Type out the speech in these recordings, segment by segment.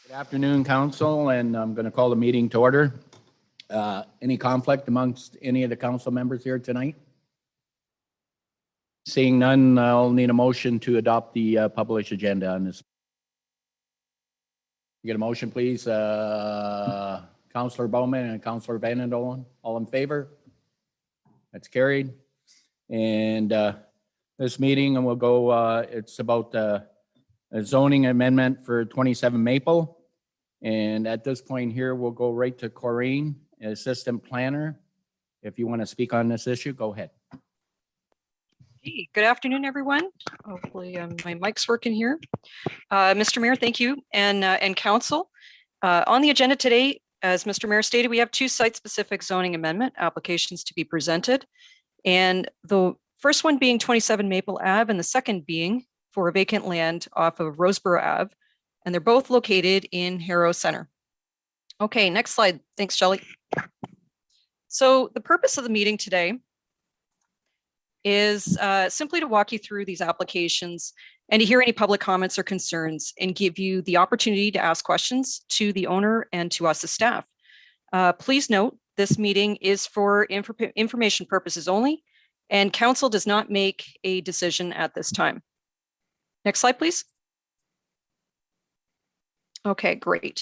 Good afternoon, Council, and I'm going to call the meeting to order. Any conflict amongst any of the council members here tonight? Seeing none, I'll need a motion to adopt the published agenda on this. You get a motion, please. Councillor Bowman and Councillor Vandendolen, all in favor? That's carried. And this meeting, and we'll go, it's about a zoning amendment for 27 Maple. And at this point here, we'll go right to Corrine, Assistant Planner. If you want to speak on this issue, go ahead. Hey, good afternoon, everyone. Hopefully my mic's working here. Mr. Mayor, thank you, and Council. On the agenda today, as Mr. Mayor stated, we have two site-specific zoning amendment applications to be presented. And the first one being 27 Maple Ave and the second being for vacant land off of Roseboro Ave. And they're both located in Harrow Center. Okay, next slide. Thanks, Shelley. So the purpose of the meeting today is simply to walk you through these applications and to hear any public comments or concerns and give you the opportunity to ask questions to the owner and to us as staff. Please note, this meeting is for information purposes only, and council does not make a decision at this time. Next slide, please. Okay, great.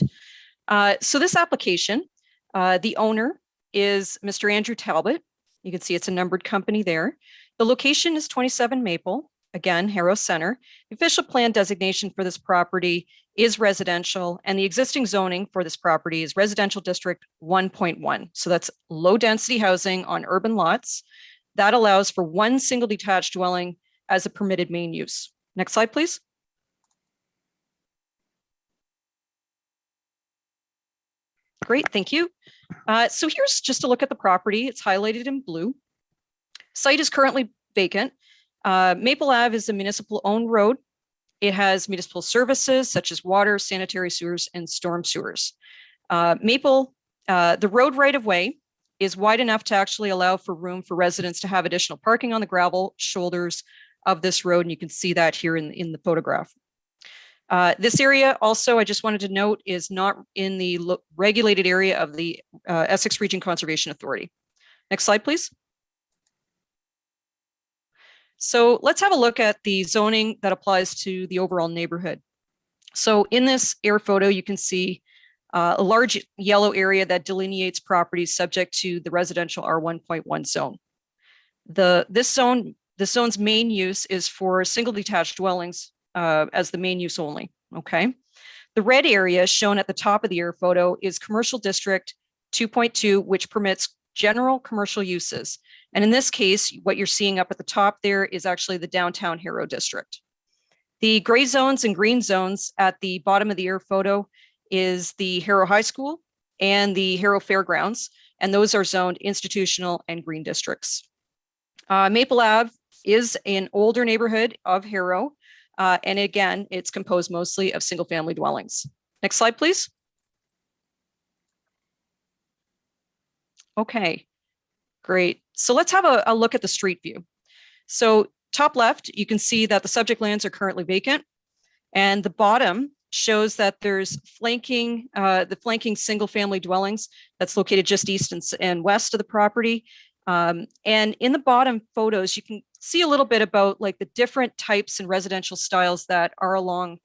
So this application, the owner is Mr. Andrew Talbot. You can see it's a numbered company there. The location is 27 Maple, again, Harrow Center. The official plan designation for this property is residential, and the existing zoning for this property is Residential District 1.1. So that's low density housing on urban lots. That allows for one single detached dwelling as a permitted main use. Next slide, please. Great, thank you. So here's just a look at the property. It's highlighted in blue. Site is currently vacant. Maple Ave is a municipal owned road. It has municipal services such as water, sanitary sewers, and storm sewers. The road right of way is wide enough to actually allow for room for residents to have additional parking on the gravel shoulders of this road. And you can see that here in the photograph. This area also, I just wanted to note, is not in the regulated area of the Essex Region Conservation Authority. Next slide, please. So let's have a look at the zoning that applies to the overall neighborhood. So in this air photo, you can see a large yellow area that delineates properties subject to the residential R1.1 zone. This zone's main use is for single detached dwellings as the main use only, okay? The red area shown at the top of the air photo is Commercial District 2.2, which permits general commercial uses. And in this case, what you're seeing up at the top there is actually the downtown Harrow district. The gray zones and green zones at the bottom of the air photo is the Harrow High School and the Harrow Fairgrounds, and those are zoned institutional and green districts. Maple Ave is an older neighborhood of Harrow, and again, it's composed mostly of single family dwellings. Next slide, please. Okay, great. So let's have a look at the street view. So top left, you can see that the subject lands are currently vacant, and the bottom shows that there's flanking single family dwellings that's located just east and west of the property. And in the bottom photos, you can see a little bit about like the different types and residential styles that are along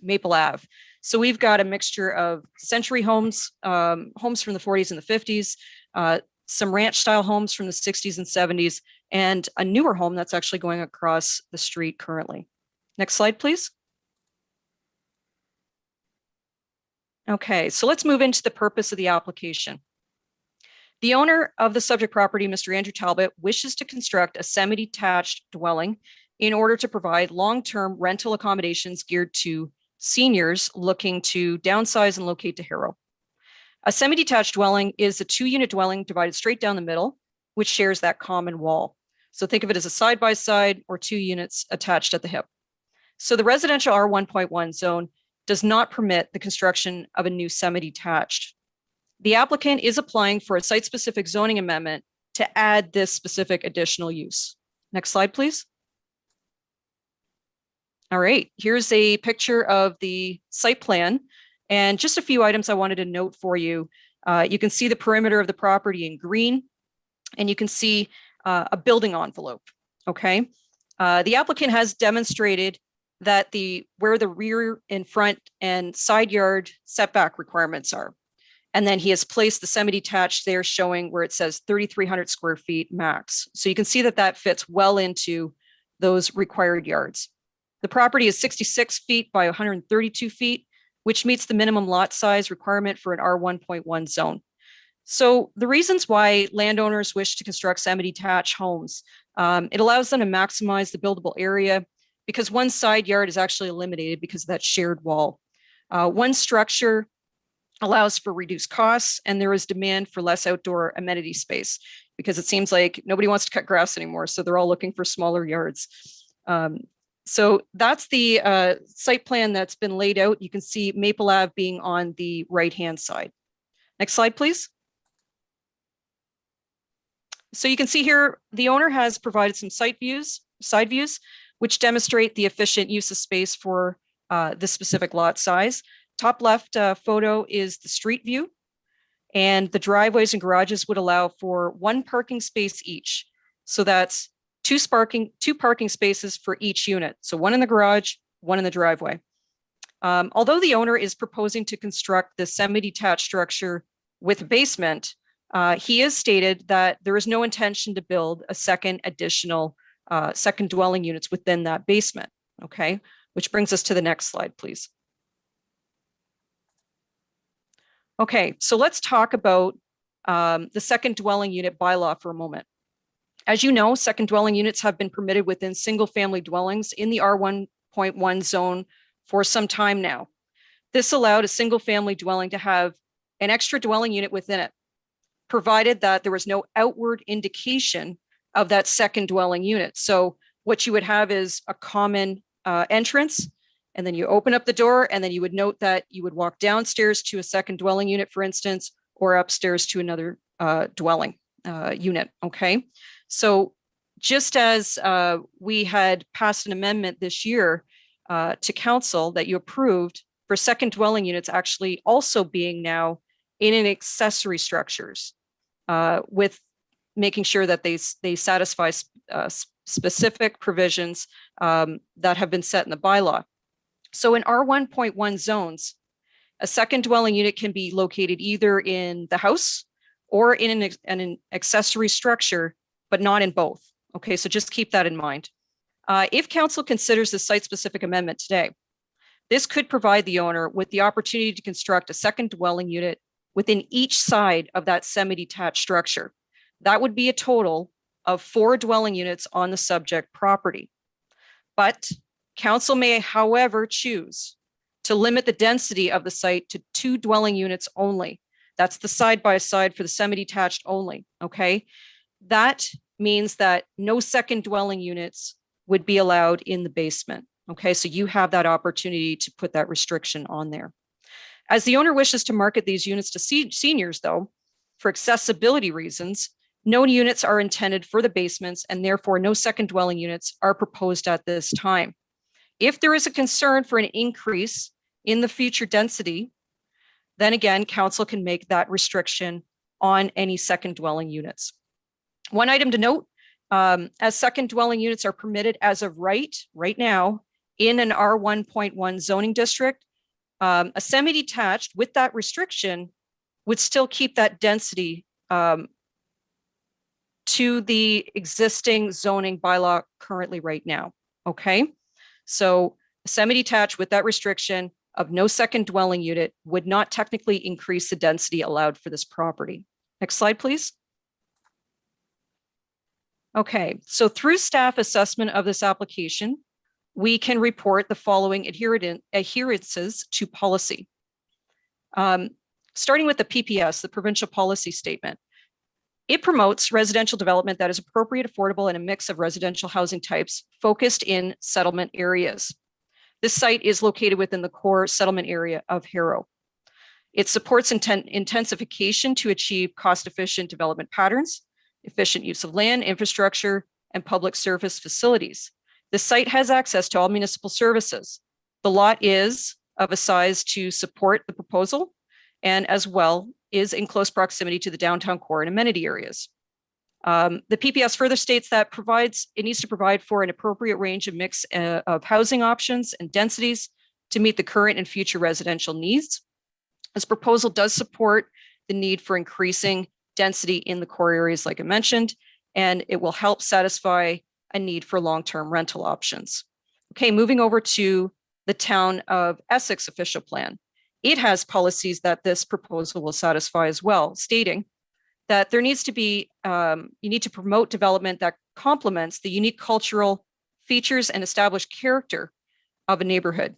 Maple Ave. So we've got a mixture of century homes, homes from the 40s and the 50s, some ranch style homes from the 60s and 70s, and a newer home that's actually going across the street currently. Next slide, please. Okay, so let's move into the purpose of the application. The owner of the subject property, Mr. Andrew Talbot, wishes to construct a semi-detached dwelling in order to provide long-term rental accommodations geared to seniors looking to downsize and locate to Harrow. A semi-detached dwelling is a 2-unit dwelling divided straight down the middle, which shares that common wall. So think of it as a side-by-side or 2 units attached at the hip. So the residential R1.1 zone does not permit the construction of a new semi-detached. The applicant is applying for a site-specific zoning amendment to add this specific additional use. Next slide, please. All right, here's a picture of the site plan And just a few items I wanted to note for you. You can see the perimeter of the property in green, and you can see a building envelope, okay? The applicant has demonstrated that where the rear and front and side yard setback requirements are. And then he has placed the semi-detached there showing where it says 3,300 square feet max. So you can see that that fits well into those required yards. The property is 66 feet by 132 feet, which meets the minimum lot size requirement for an R1.1 zone. So the reasons why landowners wish to construct semi-detached homes, it allows them to maximize the buildable area because one side yard is actually eliminated because of that shared wall. One structure allows for reduced costs, and there is demand for less outdoor amenity space because it seems like nobody wants to cut grass anymore. So they're all looking for smaller yards. So that's the site plan that's been laid out. You can see Maple Ave being on the right-hand side. Next slide, please. So you can see here, the owner has provided some side views, which demonstrate the efficient use of space for this specific lot size. Top left photo is the street view, and the driveways and garages would allow for one parking space each. So that's two parking spaces for each unit. So one in the garage, one in the driveway. Although the owner is proposing to construct the semi-detached structure with a basement, he has stated that there is no intention to build a second dwelling units within that basement. Okay, which brings us to the next slide, please. Okay, so let's talk about the second dwelling unit bylaw for a moment. As you know, second dwelling units have been permitted within single family dwellings in the R1.1 zone for some time now. This allowed a single family dwelling to have an extra dwelling unit within it, provided that there was no outward indication of that second dwelling unit. So what you would have is a common entrance, and then you open up the door, and then you would note that you would walk downstairs to a second dwelling unit, for instance, or upstairs to another dwelling unit, okay? So just as we had passed an amendment this year to council that you approved for second dwelling units actually also being now in an accessory structures with making sure that they satisfy specific provisions that have been set in the bylaw. So in R1.1 zones, a second dwelling unit can be located either in the house or in an accessory structure, but not in both. Okay, so just keep that in mind. If council considers the site-specific amendment today, this could provide the owner with the opportunity to construct a second dwelling unit within each side of that semi-detached structure. That would be a total of 4 dwelling units on the subject property. But council may, however, choose to limit the density of the site to 2 dwelling units only. That's the side-by-side for the semi-detached only, okay? That means that no second dwelling units would be allowed in the basement, okay? So you have that opportunity to put that restriction on there. As the owner wishes to market these units to seniors, though, for accessibility reasons, no units are intended for the basements, and therefore no second dwelling units are proposed at this time. If there is a concern for an increase in the future density, then again, council can make that restriction on any second dwelling units. One item to note, as second dwelling units are permitted as of right now in an R1.1 zoning district, a semi-detached with that restriction would still keep that density to the existing zoning bylaw currently right now, okay? So semi-detached with that restriction of no second dwelling unit would not technically increase the density allowed for this property. Next slide, please. Okay, so through staff assessment of this application, we can report the following adherences to policy. Starting with the PPS, the provincial policy statement. It promotes residential development that is appropriate, affordable, and a mix of residential housing types focused in settlement areas. This site is located within the core settlement area of Harrow. It supports intensification to achieve cost-efficient development patterns, efficient use of land, infrastructure, and public service facilities. The site has access to all municipal services. The lot is of a size to support the proposal, and as well is in close proximity to the downtown core and amenity areas. The PPS further states that it needs to provide for an appropriate range of mix of housing options and densities to meet the current and future residential needs. This proposal does support the need for increasing density in the core areas, like I mentioned, and it will help satisfy a need for long-term rental options. Okay, moving over to the Town of Essex official plan. It has policies that this proposal will satisfy as well, stating that there needs to be, you need to promote development that complements the unique cultural features and established character of a neighborhood.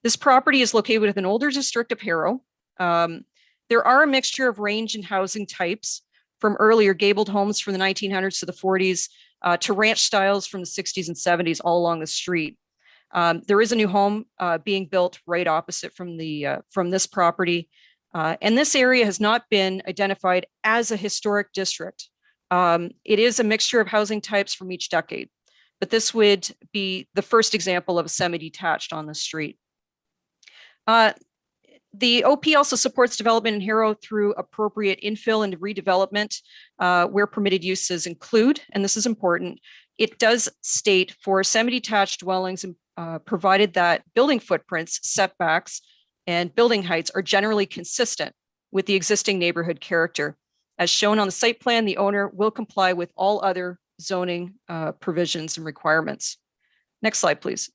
This property is located within an older district of Harrow. There are a mixture of range and housing types, from earlier gabled homes from the 1900s to the 40s to ranch styles from the 60s and 70s all along the street. There is a new home being built right opposite from this property. And this area has not been identified as a historic district. It is a mixture of housing types from each decade, but this would be the first example of a semi-detached on the street. The OP also supports development in Harrow through appropriate infill and redevelopment where permitted uses include, and this is important, it does state for semi-detached dwellings, provided that building footprints, setbacks, and building heights are generally consistent with the existing neighborhood character. As shown on the site plan, the owner will comply with all other zoning provisions and requirements. Next slide, please.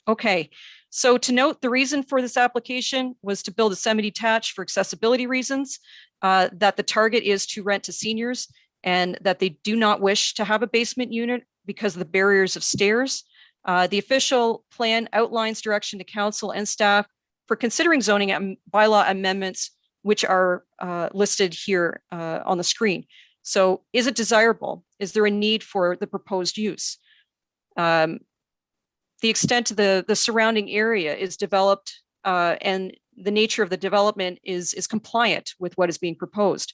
Okay, so to note, the reason for this application was to build a semi-detached for accessibility reasons, that the target is to rent to seniors, and that they do not wish to have a basement unit because of the barriers of stairs. The official plan outlines direction to council and staff for considering zoning and bylaw amendments, which are listed here on the screen. So is it desirable? Is there a need for the proposed use? The extent of the surrounding area is developed and the nature of the development is compliant with what is being proposed.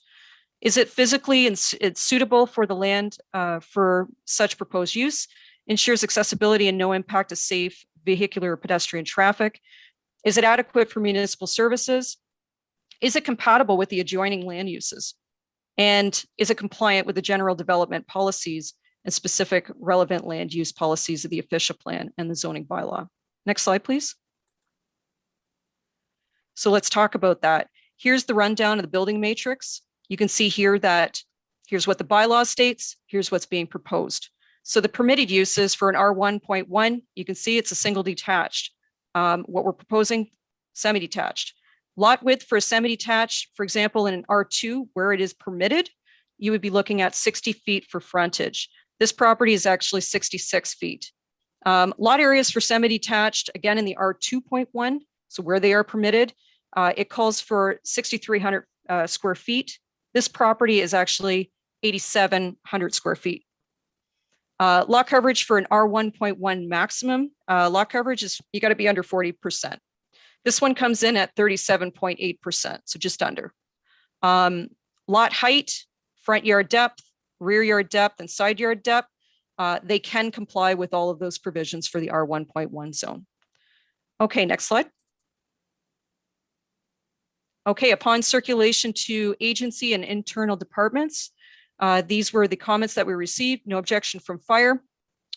Is it physically and it's suitable for the land for such proposed use? Ensures accessibility and no impact to safe vehicular or pedestrian traffic? Is it adequate for municipal services? Is it compatible with the adjoining land uses? And is it compliant with the general development policies and specific relevant land use policies of the official plan and the zoning bylaw? Next slide, please. So let's talk about that. Here's the rundown of the building matrix. You can see here that here's what the bylaw states, here's what's being proposed. So the permitted uses for an R1.1, you can see it's a single detached. What we're proposing, semi-detached. Lot width for a semi-detached, for example, in an R2, where it is permitted, you would be looking at 60 feet for frontage. This property is actually 66 feet. Lot areas for semi-detached, again, in the R2.1, so where they are permitted, it calls for 6,300 square feet. This property is actually 8,700 square feet. Lot coverage for an R1.1 maximum, lot coverage is, you got to be under 40%. This one comes in at 37.8%, so just under. Lot height, front yard depth, rear yard depth, and side yard depth, they can comply with all of those provisions for the R1.1 zone. Okay, next slide. Okay, upon circulation to agency and internal departments, these were the comments that we received. No objection from fire.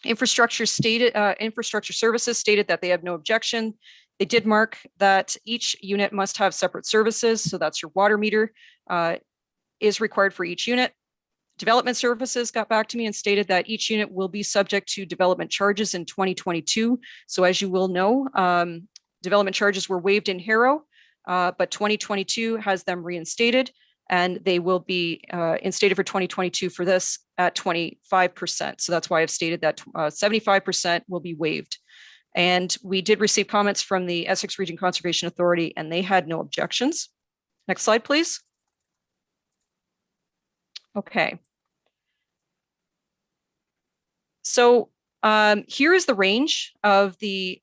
Infrastructure services stated that they have no objection. They did mark that each unit must have separate services. So that's your water meter is required for each unit. Development services got back to me and stated that each unit will be subject to development charges in 2022. So as you will know, development charges were waived in Harrow, but 2022 has them reinstated, and they will be instated for 2022 for this at 25%. So that's why I've stated that 75% will be waived. And we did receive comments from the Essex Region Conservation Authority, and they had no objections. Next slide, please. Okay. So here is the range of the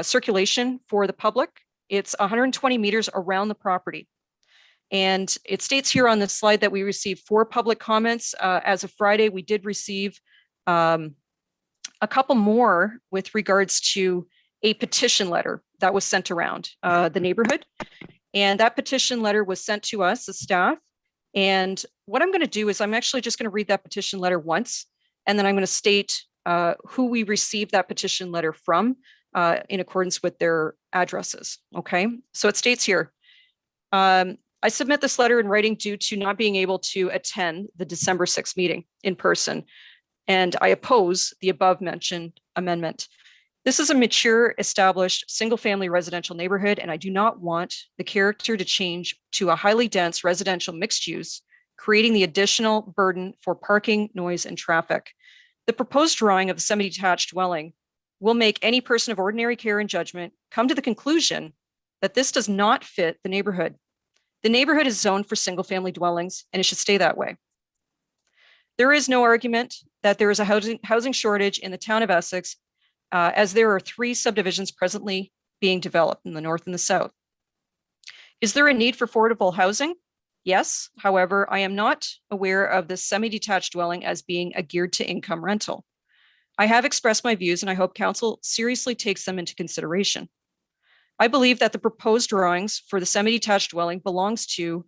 circulation for the public. It's 120 meters around the property. And it states here on the slide that we received 4 public comments. As of Friday, we did receive a couple more with regards to a petition letter that was sent around the neighborhood. And that petition letter was sent to us as staff. And what I'm going to do is I'm actually just going to read that petition letter once, and then I'm going to state who we received that petition letter from in accordance with their addresses. Okay, so it states here, I submit this letter in writing due to not being able to attend the December 6th meeting in person, and I oppose the above mentioned amendment. This is a mature, established, single-family residential neighborhood, and I do not want the character to change to a highly dense residential mixed use, creating the additional burden for parking, noise, and traffic. The proposed drawing of the semi-detached dwelling will make any person of ordinary care and judgment come to the conclusion that this does not fit the neighborhood. The neighborhood is zoned for single-family dwellings, and it should stay that way. There is no argument that there is a housing shortage in the town of Essex, as there are 3 subdivisions presently being developed in the north and the south. Is there a need for affordable housing? Yes. However, I am not aware of this semi-detached dwelling as being a geared to income rental. I have expressed my views, and I hope council seriously takes them into consideration. I believe that the proposed drawings for the semi-detached dwelling belongs to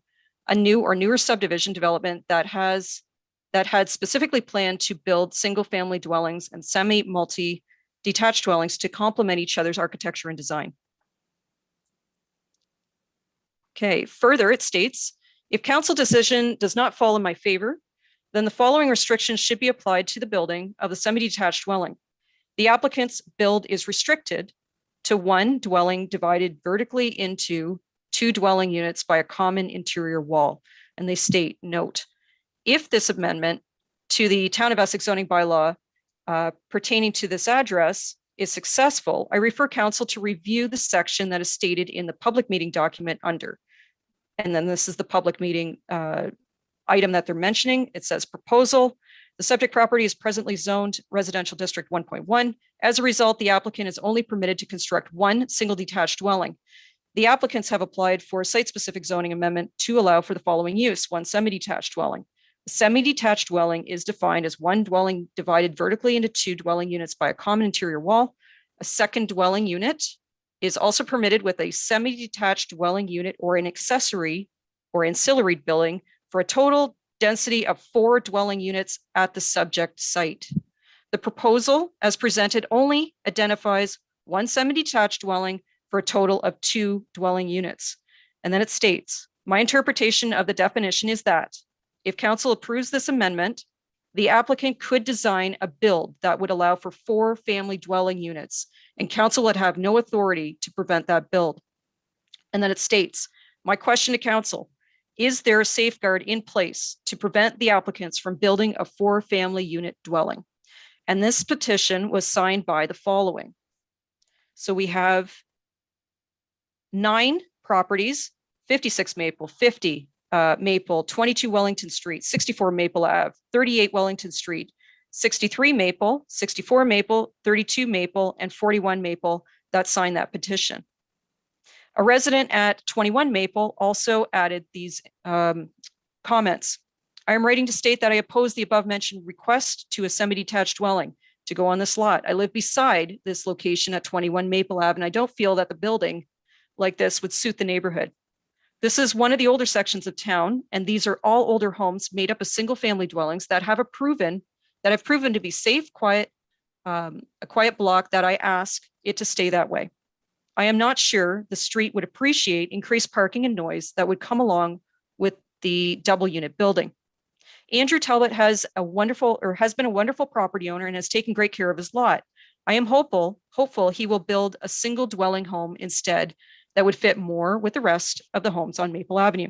a new or newer subdivision development that had specifically planned to build single-family dwellings and semi-multi detached dwellings to complement each other's architecture and design. Okay, further, it states, if council decision does not fall in my favor, then the following restrictions should be applied to the building of the semi-detached dwelling. The applicant's build is restricted to 1 dwelling divided vertically into 2 dwelling units by a common interior wall. And they state, note, if this amendment to the Town of Essex zoning bylaw pertaining to this address is successful, I refer council to review the section that is stated in the public meeting document under. And then this is the public meeting item that they're mentioning. It says proposal. The subject property is presently zoned residential district 1.1. As a result, the applicant is only permitted to construct 1 single detached dwelling. The applicants have applied for a site-specific zoning amendment to allow for the following use: 1 semi-detached dwelling. A semi-detached dwelling is defined as 1 dwelling divided vertically into 2 dwelling units by a common interior wall. A second dwelling unit is also permitted with a semi-detached dwelling unit or an accessory or ancillary building for a total density of 4 dwelling units at the subject site. The proposal, as presented, only identifies 1 semi-detached dwelling for a total of 2 dwelling units. And then it states, my interpretation of the definition is that if council approves this amendment, the applicant could design a build that would allow for 4 family dwelling units, and council would have no authority to prevent that build. And then it states, my question to council, is there a safeguard in place to prevent the applicants from building a 4 family unit dwelling? And this petition was signed by the following. So we have 9 properties, 56 Maple, 50 Maple, 22 Wellington Street, 64 Maple Ave, 38 Wellington Street, 63 Maple, 64 Maple, 32 Maple, and 41 Maple that signed that petition. A resident at 21 Maple also added these comments. I am writing to state that I oppose the above mentioned request to a semi-detached dwelling to go on this lot. I live beside this location at 21 Maple Ave, and I don't feel that the building like this would suit the neighborhood. This is one of the older sections of town, and these are all older homes made up of single-family dwellings that have proven to be safe, quiet, a quiet block that I ask it to stay that way. I am not sure the street would appreciate increased parking and noise that would come along with the double unit building. Andrew Talbot has been a wonderful property owner and has taken great care of his lot. I am hopeful he will build a single dwelling home instead that would fit more with the rest of the homes on Maple Avenue.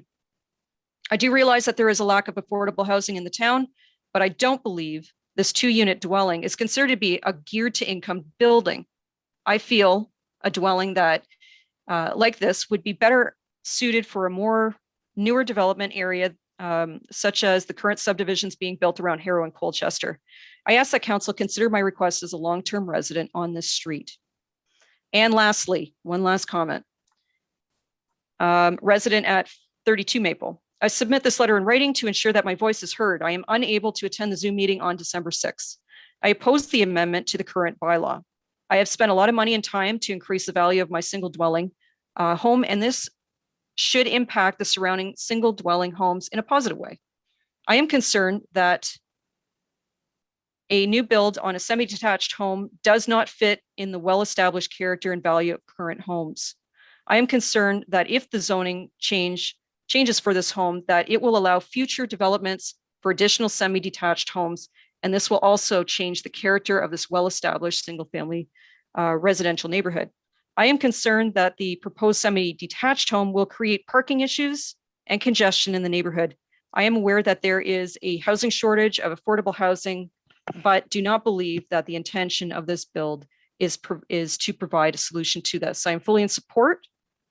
I do realize that there is a lack of affordable housing in the town, but I don't believe this 2-unit dwelling is considered to be a geared to income building. I feel a dwelling that like this would be better suited for a more newer development area, such as the current subdivisions being built around Harrow and Colchester. I ask that council consider my request as a long-term resident on this street. And lastly, one last comment. Resident at 32 Maple. I submit this letter in writing to ensure that my voice is heard. I am unable to attend the Zoom meeting on December 6th. I oppose the amendment to the current bylaw. I have spent a lot of money and time to increase the value of my single dwelling home, and this should impact the surrounding single dwelling homes in a positive way. I am concerned that a new build on a semi-detached home does not fit in the well-established character and value of current homes. I am concerned that if the zoning changes for this home, that it will allow future developments for additional semi-detached homes, and this will also change the character of this well-established single-family residential neighborhood. I am concerned that the proposed semi-detached home will create parking issues and congestion in the neighborhood. I am aware that there is a housing shortage of affordable housing, but do not believe that the intention of this build is to provide a solution to this. I am fully in support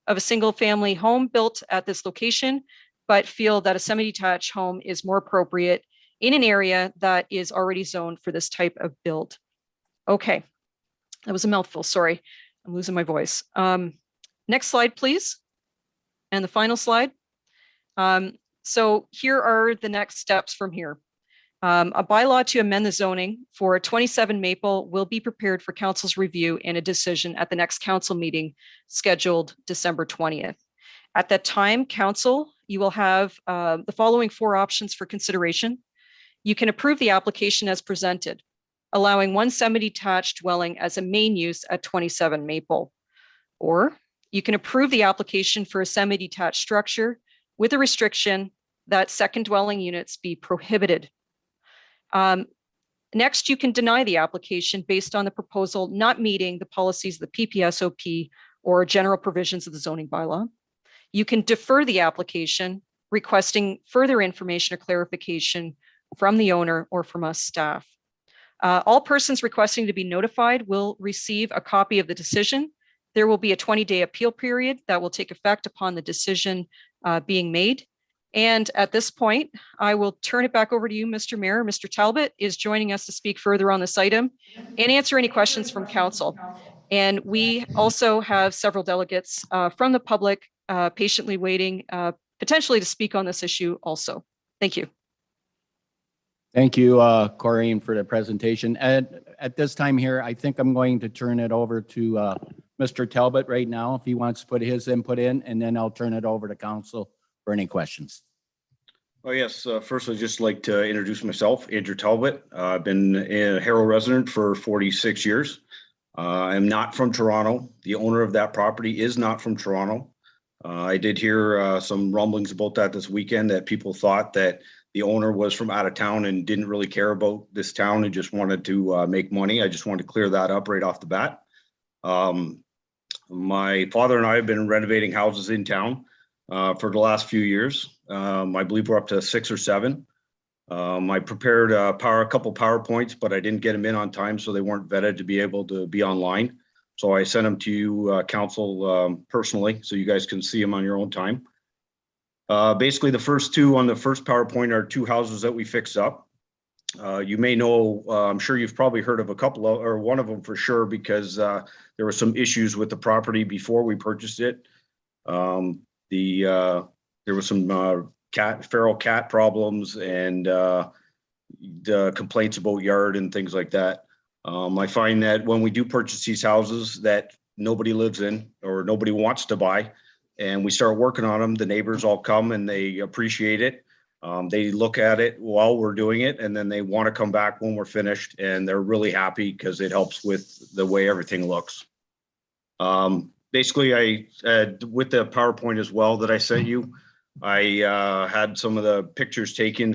of a single-family home built at this location, but feel that a semi-detached home is more appropriate in an area that is already zoned for this type of build. Okay, that was a mouthful, sorry. I'm losing my voice. Next slide, please. And the final slide. So here are the next steps from here. A bylaw to amend the zoning for 27 Maple will be prepared for council's review and a decision at the next council meeting scheduled December 20th. At that time, council, you will have the following 4 options for consideration. You can approve the application as presented, allowing one semi-detached dwelling as a main use at 27 Maple. Or you can approve the application for a semi-detached structure with a restriction that second dwelling units be prohibited. Next, you can deny the application based on the proposal not meeting the policies of the PPSOP or general provisions of the zoning bylaw. You can defer the application, requesting further information or clarification from the owner or from us staff. All persons requesting to be notified will receive a copy of the decision. There will be a 20-day appeal period that will take effect upon the decision being made. And at this point, I will turn it back over to you, Mr. Mayor. Mr. Talbot is joining us to speak further on this item and answer any questions from council. And we also have several delegates from the public patiently waiting potentially to speak on this issue also. Thank you. Thank you, Corrine, for the presentation. And at this time here, I think I'm going to turn it over to Mr. Talbot right now, if he wants to put his input in, and then I'll turn it over to council for any questions. Oh, yes. First, I'd just like to introduce myself, Andrew Talbot. I've been a Harrow resident for 46 years. I'm not from Toronto. The owner of that property is not from Toronto. I did hear some rumblings about that this weekend, that people thought that the owner was from out of town and didn't really care about this town and just wanted to make money. I just wanted to clear that up right off the bat. My father and I have been renovating houses in town for the last few years. I believe we're up to 6 or 7. I prepared a couple PowerPoints, but I didn't get them in on time, so they weren't vetted to be able to be online. So I sent them to you, council, personally, so you guys can see them on your own time. Basically, the first 2 on the first PowerPoint are 2 houses that we fixed up. You may know, I'm sure you've probably heard of a couple of, or one of them for sure, because there were some issues with the property before we purchased it. There was some feral cat problems and the complaints about yard and things like that. I find that when we do purchase these houses that nobody lives in or nobody wants to buy, and we start working on them, the neighbors all come and they appreciate it. They look at it while we're doing it, and then they want to come back when we're finished, and they're really happy because it helps with the way everything looks. Basically, with the PowerPoint as well that I sent you, I had some of the pictures taken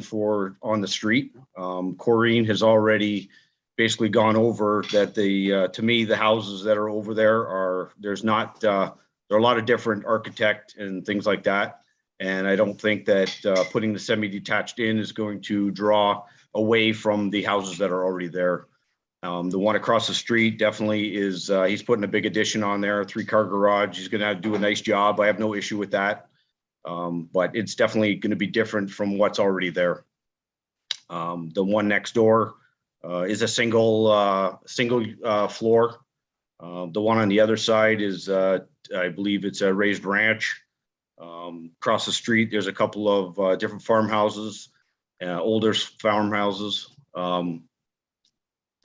on the street. Corrine has already basically gone over that to me, the houses that are over there there are a lot of different architect and things like that. And I don't think that putting the semi-detached in is going to draw away from the houses that are already there. The one across the street definitely is, he's putting a big addition on there, 3-car garage. He's going to do a nice job. I have no issue with that. But it's definitely going to be different from what's already there. The one next door is a single floor. The one on the other side is, I believe it's a raised ranch. Across the street, there's a couple of different farmhouses, older farmhouses.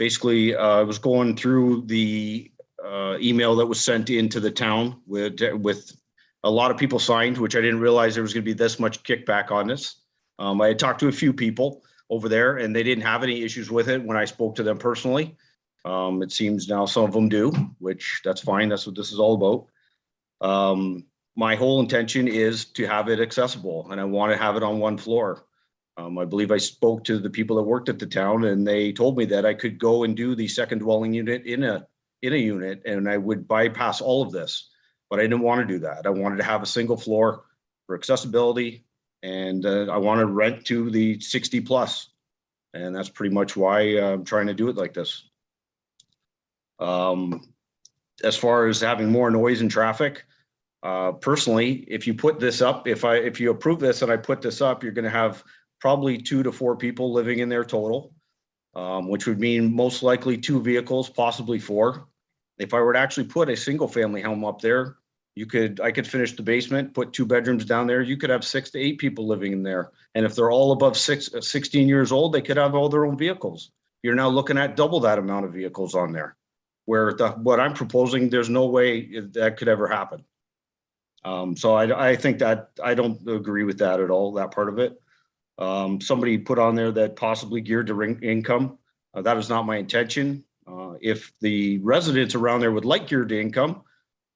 basically, I was going through the email that was sent into the town with a lot of people signed, which I didn't realize there was going to be this much kickback on this. I had talked to a few people over there and they didn't have any issues with it when I spoke to them personally. It seems now some of them do, which that's fine. That's what this is all about. My whole intention is to have it accessible and I want to have it on one floor. I believe I spoke to the people that worked at the town and they told me that I could go and do the second dwelling unit in a unit and I would bypass all of this, but I didn't want to do that. I wanted to have a single floor for accessibility and I want to rent to the 60 plus. And that's pretty much why I'm trying to do it like this. As far as having more noise and traffic, personally, if you put this up, if you approve this and I put this up, you're going to have probably 2 to 4 people living in there total, which would mean most likely 2 vehicles, possibly 4. If I were to actually put a single family home up there, I could finish the basement, put 2 bedrooms down there. You could have 6 to 8 people living in there. And if they're all above 16 years old, they could have all their own vehicles. You're now looking at double that amount of vehicles on there. Where what I'm proposing, there's no way that could ever happen. So I think that I don't agree with that at all, that part of it. Somebody put on there that possibly geared to income. That is not my intention. If the residents around there would like geared to income,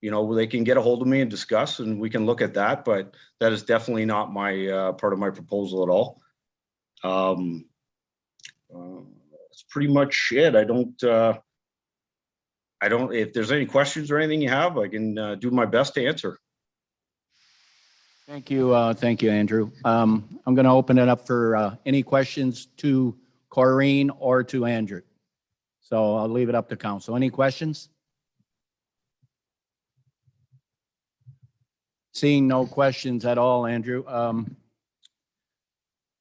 they can get a hold of me and discuss and we can look at that, but that is definitely not my part of my proposal at all. That's pretty much it. I don't, if there's any questions or anything you have, I can do my best to answer. Thank you, Andrew. I'm going to open it up for any questions to Corrine or to Andrew. So I'll leave it up to council. Any questions? Seeing no questions at all, Andrew.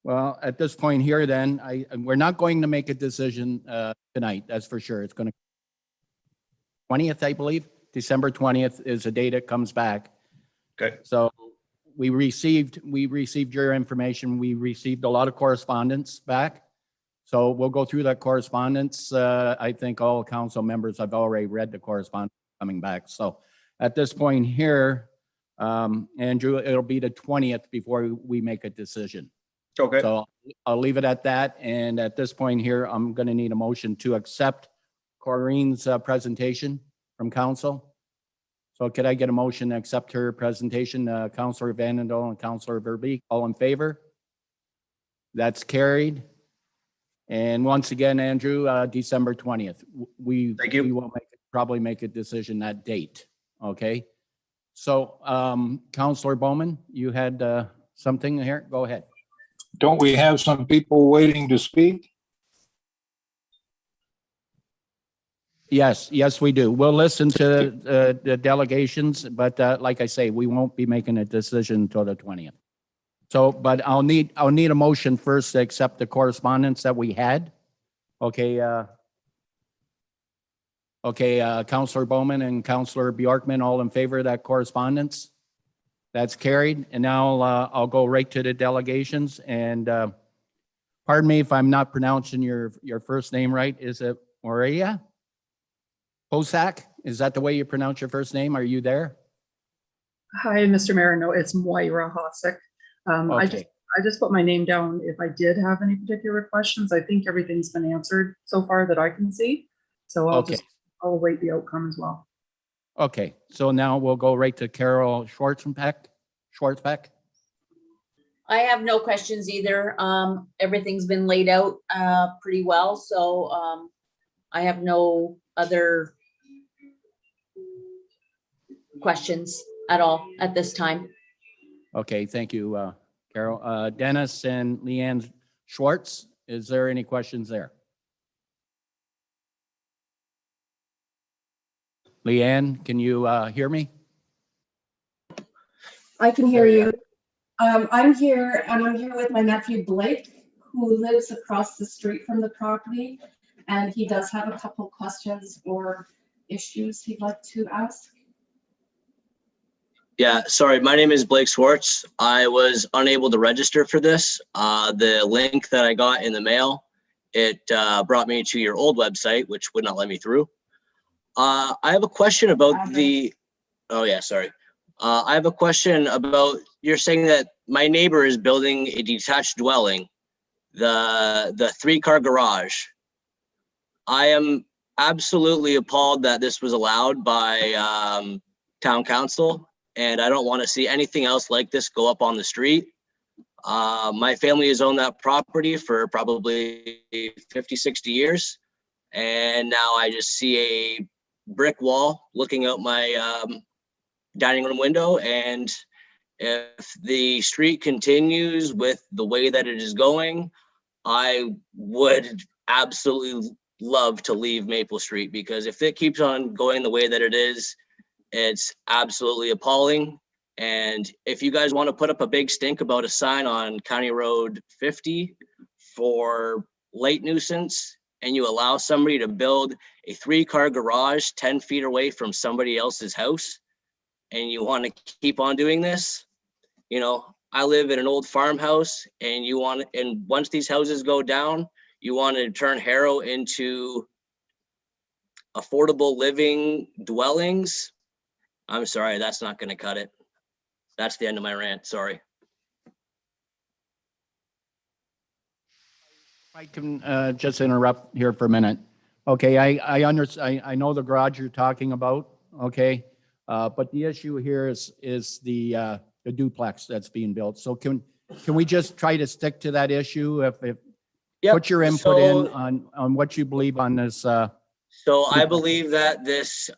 Well, at this point here, then, we're not going to make a decision tonight. That's for sure. It's going to 20th, I believe. December 20th is the date it comes back. Okay. So we received your information. We received a lot of correspondence back. So we'll go through that correspondence. I think all council members have already read the correspondence coming back. So at this point here, Andrew, it'll be the 20th before we make a decision. Okay. So I'll leave it at that. And at this point here, I'm going to need a motion to accept Corrine's presentation from council. So could I get a motion to accept her presentation? Councillor Vanendel and Councillor Verbeek, all in favor? That's carried. And once again, Andrew, December 20th. Thank you. We will probably make a decision that date. Okay. So Councillor Bowman, you had something here. Go ahead. Don't we have some people waiting to speak? Yes, we do. We'll listen to the delegations, but like I say, we won't be making a decision until the 20th. So, but I'll need a motion first to accept the correspondence that we had. Okay. Councillor Bowman and Councillor Bjorkman, all in favor of that correspondence? That's carried. And now I'll go right to the delegations. And pardon me if I'm not pronouncing your first name right. Is it Moria? Hosak? Is that the way you pronounce your first name? Are you there? Hi, Mr. Mayor. No, it's Moira Hossack. Okay. I just put my name down if I did have any particular questions. I think everything's been answered so far that I can see. So I'll await the outcome as well. Okay, so now we'll go right to Carol Schwartzbeck. I have no questions either. Everything's been laid out pretty well, so I have no other questions at all at this time. Okay, thank you, Carol. Dennis and Leanne Schwartz, is there any questions there? Leanne, can you hear me? I can hear you. I'm here, and I'm here with my nephew Blake, who lives across the street from the property, and he does have a couple questions or issues he'd like to ask. Yeah, sorry, my name is Blake Schwartz. I was unable to register for this. The link that I got in the mail it brought me to your old website, which would not let me through. I have a question about the, oh yeah, sorry. I have a question about, you're saying that my neighbor is building a detached dwelling, the 3-car garage. I am absolutely appalled that this was allowed by town council, and I don't want to see anything else like this go up on the street. My family has owned that property for probably 50, 60 years. And now I just see a brick wall looking out my dining room window. And if the street continues with the way that it is going, I would absolutely love to leave Maple Street, because if it keeps on going the way that it is, it's absolutely appalling. And if you guys want to put up a big stink about a sign on County Road 50 for light nuisance, and you allow somebody to build a 3-car garage 10 feet away from somebody else's house, and you want to keep on doing this, you know, I live in an old farmhouse, and once these houses go down, you want to turn Harrow into affordable living dwellings. I'm sorry, that's not going to cut it. That's the end of my rant. Sorry. I can just interrupt here for a minute. Okay, I understand. I know the garage you're talking about. Okay, but the issue here is the duplex that's being built. So can we just try to stick to that issue? If Yep. Put your input in on what you believe on this. So I believe that this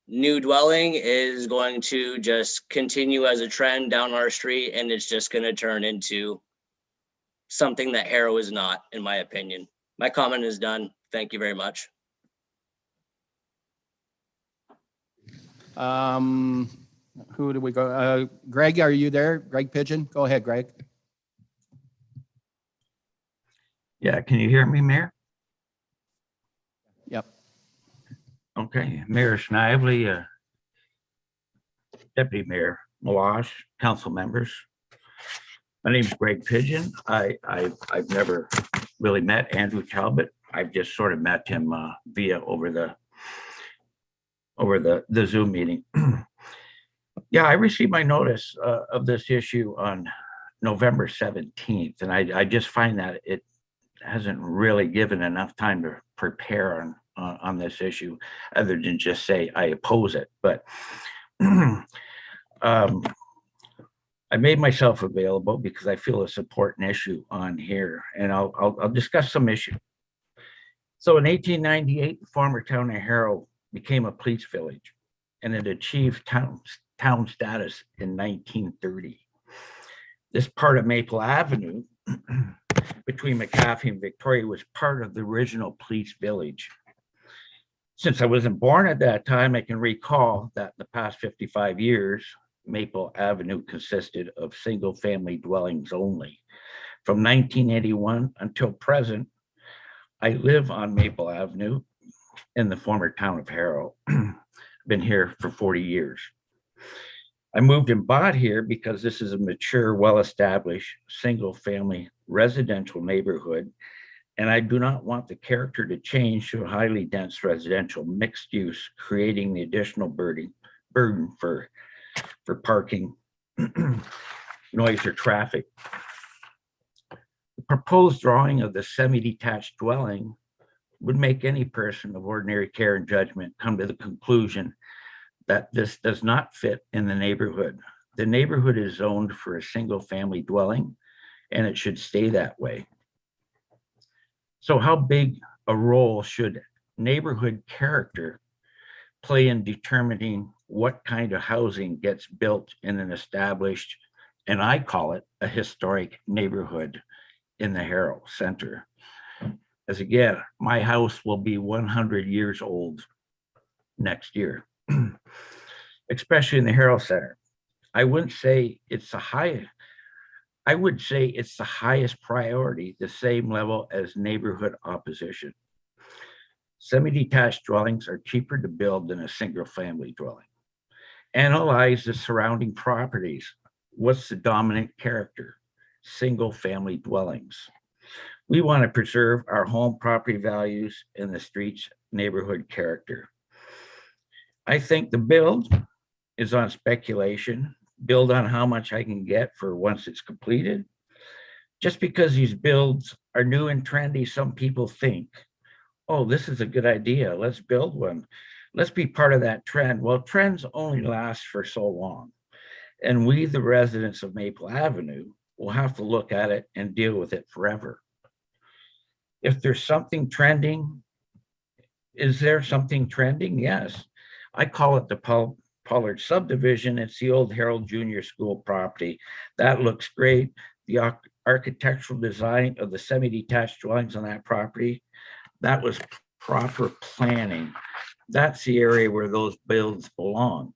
new dwelling is going to just continue as a trend down our street, and it's just going to turn into something that Harrow is not, in my opinion. My comment is done. Thank you very much. Who do we go? Greg, are you there? Greg Pigeon? Go ahead, Greg. Yeah, can you hear me, Mayor? Yep. Okay, Mayor Snively, Deputy Mayor Malash, council members. My name is Greg Pigeon. I've never really met Andrew Talbot. I've just sort of met him via over the Zoom meeting. Yeah, I received my notice of this issue on November 17th, and I just find that it hasn't really given enough time to prepare on this issue, other than just say I oppose it. But I made myself available because I feel it's an important issue on here, and I'll discuss some issues. So in 1898, the former town of Harrow became a police village, and it achieved town status in 1930. This part of Maple Avenue between McAfee and Victoria was part of the original police village. Since I wasn't born at that time, I can recall that the past 55 years, Maple Avenue consisted of single-family dwellings only. From 1981 until present, I live on Maple Avenue in the former town of Harrow. Been here for 40 years. I moved and bought here because this is a mature, well-established, single-family residential neighborhood, and I do not want the character to change to a highly dense residential mixed use, creating the additional burden for parking, noise, or traffic. The proposed drawing of the semi-detached dwelling would make any person of ordinary care and judgment come to the conclusion that this does not fit in the neighborhood. The neighborhood is zoned for a single-family dwelling, and it should stay that way. So how big a role should neighborhood character play in determining what kind of housing gets built in an established, and I call it a historic neighborhood in the Harrow Center? As again, my house will be 100 years old next year, especially in the Harrow Center. I wouldn't say it's the highest. I would say it's the highest priority, the same level as neighborhood opposition. Semi-detached dwellings are cheaper to build than a single-family dwelling. Analyze the surrounding properties. What's the dominant character? Single-family dwellings. We want to preserve our home property values and the street's neighborhood character. I think the build is on speculation, build on how much I can get for once it's completed. Just because these builds are new and trendy, some people think, oh, this is a good idea, let's build one. Let's be part of that trend. Well, trends only last for so long. And we, the residents of Maple Avenue, will have to look at it and deal with it forever. If there's something trending, is there something trending? Yes. I call it the Pollard subdivision. It's the old Harold Junior School property. That looks great. The architectural design of the semi-detached dwellings on that property, that was proper planning. That's the area where those builds belong.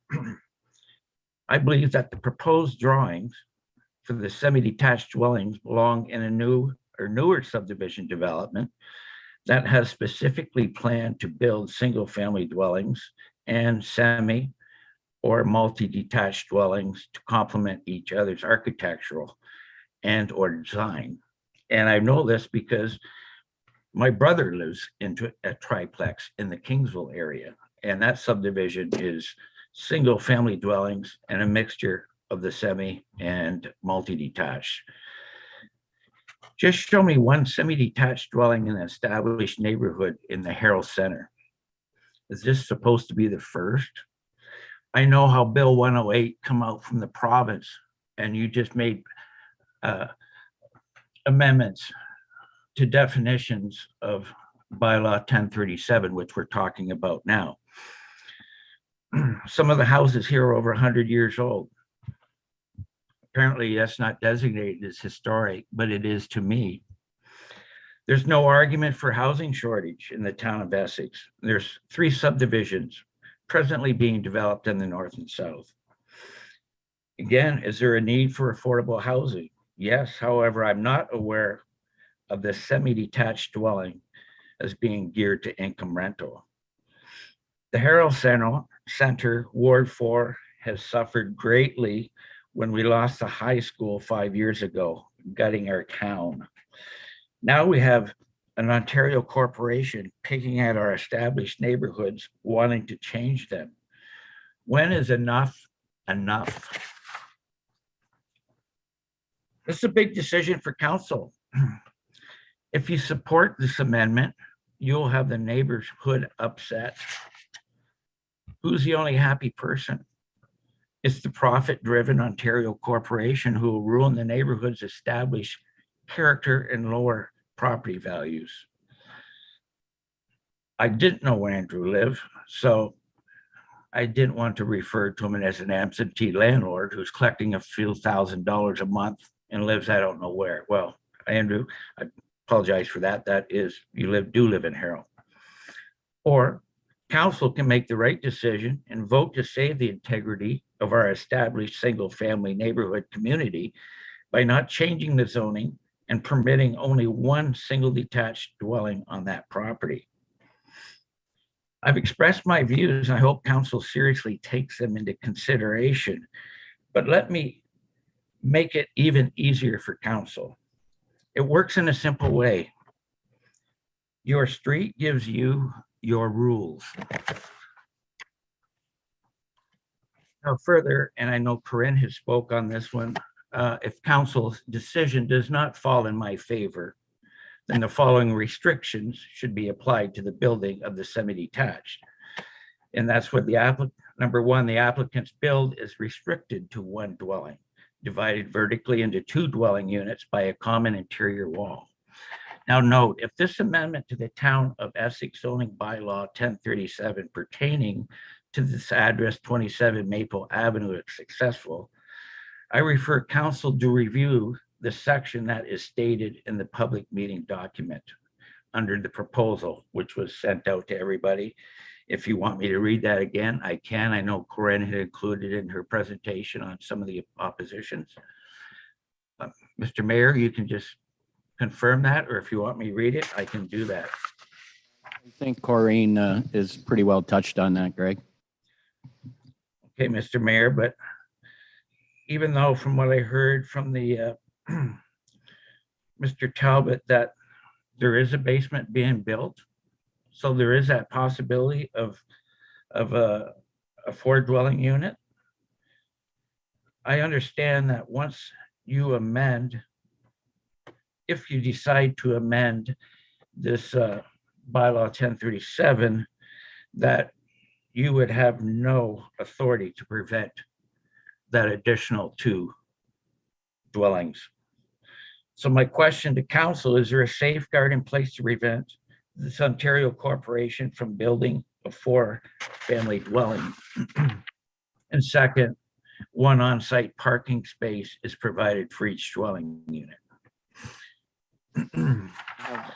I believe that the proposed drawings for the semi-detached dwellings belong in a new or newer subdivision development that has specifically planned to build single-family dwellings and semi or multi-detached dwellings to complement each other's architectural and or design. And I know this because my brother lives into a triplex in the Kingsville area, and that subdivision is single family dwellings and a mixture of the semi and multi-detached. Just show me one semi-detached dwelling in an established neighborhood in the Harold Center. Is this supposed to be the first? I know how Bill 108 come out from the province, and you just made amendments to definitions of ByLaw 1037, which we're talking about now. Some of the houses here are over 100 years old. Apparently that's not designated as historic, but it is to me. There's no argument for housing shortage in the town of Essex. There's 3 subdivisions presently being developed in the north and south. Again, is there a need for affordable housing? Yes, however, I'm not aware of the semi-detached dwelling as being geared to income rental. The Harold Center, Ward 4, has suffered greatly when we lost the high school 5 years ago, gutting our town. Now we have an Ontario corporation picking at our established neighborhoods, wanting to change them. When is enough enough? This is a big decision for council. If you support this amendment, you'll have the neighborhood upset. Who's the only happy person? It's the profit-driven Ontario corporation who will ruin the neighborhood's established character and lower property values. I didn't know where Andrew lived, so I didn't want to refer to him as an absentee landlord who's collecting a few $1,000s a month and lives I don't know where. Well, Andrew, I apologize for that. That is, you do live in Harold. Or council can make the right decision and vote to save the integrity of our established single-family neighborhood community by not changing the zoning and permitting only one single detached dwelling on that property. I've expressed my views and I hope council seriously takes them into consideration, but let me make it even easier for council. It works in a simple way. Your street gives you your rules. Now further, and I know Corinne has spoke on this one, if council's decision does not fall in my favor, then the following restrictions should be applied to the building of the semi-detached. And that's what the applicant, number one, the applicant's build is restricted to one dwelling, divided vertically into 2 dwelling units by a common interior wall. Now note, if this amendment to the town of Essex zoning bylaw 1037 pertaining to this address 27 Maple Avenue is successful, I refer council to review the section that is stated in the public meeting document under the proposal, which was sent out to everybody. If you want me to read that again, I can. I know Corinne had included in her presentation on some of the oppositions. Mr. Mayor, you can just confirm that, or if you want me to read it, I can do that. I think Corinne is pretty well touched on that, Greg. Okay, Mr. Mayor, but even though from what I heard from the Mr. Talbot that there is a basement being built. So there is that possibility of a 4-dwelling unit. I understand that once you amend, if you decide to amend this bylaw 1037, that you would have no authority to prevent that additional 2 dwellings. So my question to council, is there a safeguard in place to prevent this Ontario corporation from building a 4-family dwelling? And second, 1 on-site parking space is provided for each dwelling unit. I'm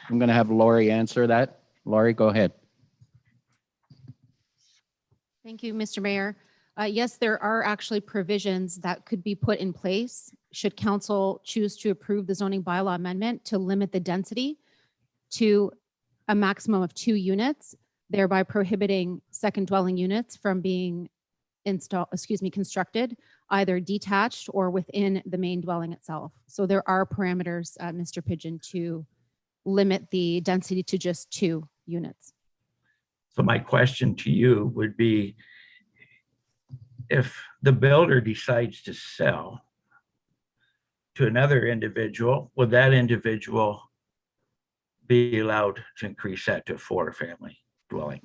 going to have Lori answer that. Lori, go ahead. Thank you, Mr. Mayor. Yes, there are actually provisions that could be put in place should council choose to approve the zoning bylaw amendment to limit the density to a maximum of 2 units, thereby prohibiting second dwelling units from being constructed either detached or within the main dwelling itself. So there are parameters, Mr. Pigeon, to limit the density to just 2 units. So my question to you would be, if the builder decides to sell to another individual, would that individual be allowed to increase that to a 4-family dwelling?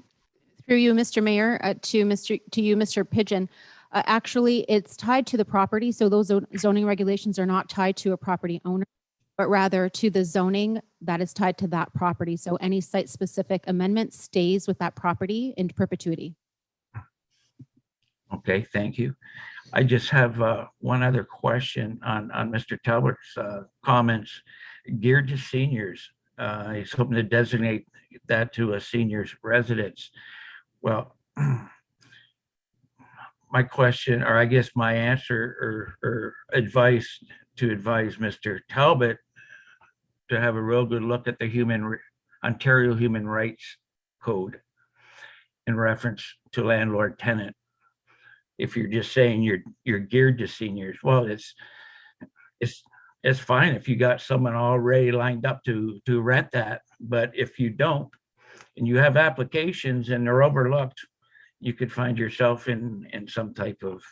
Through you, Mr. Mayor, to you, Mr. Pigeon, actually, it's tied to the property. So those zoning regulations are not tied to a property owner, but rather to the zoning that is tied to that property. So any site-specific amendment stays with that property in perpetuity. Okay, thank you. I just have one other question on Mr. Talbot's comments geared to seniors. He's hoping to designate that to a senior's residence. Well, my question, or I guess my answer or advice to advise Mr. Talbot to have a real good look at the Ontario Human Rights Code in reference to landlord tenant. If you're just saying you're geared to seniors, well, it's fine if you got someone already lined up to rent that. But if you don't, and you have applications and they're overlooked, you could find yourself in some type of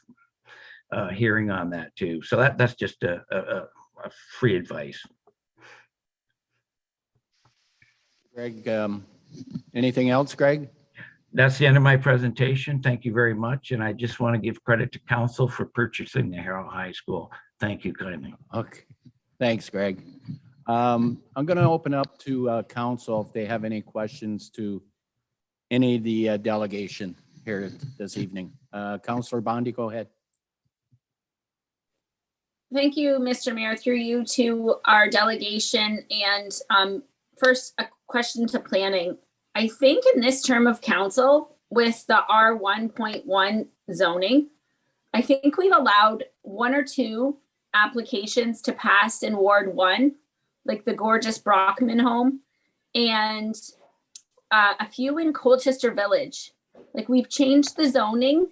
hearing on that too. So that's just a free advice. Greg, anything else, Greg? That's the end of my presentation. Thank you very much. And I just want to give credit to council for purchasing the Harrow High School. Thank you kindly. Okay, thanks, Greg. I'm going to open up to council if they have any questions to any of the delegation here this evening. Councillor Bondi, go ahead. Thank you, Mr. Mayor, through you to our delegation. And first, a question to planning. I think in this term of council with the R1.1 zoning, I think we've allowed 1 or 2 applications to pass in Ward 1, like the gorgeous Brockman home, and a few in Colchester Village. Like we've changed the zoning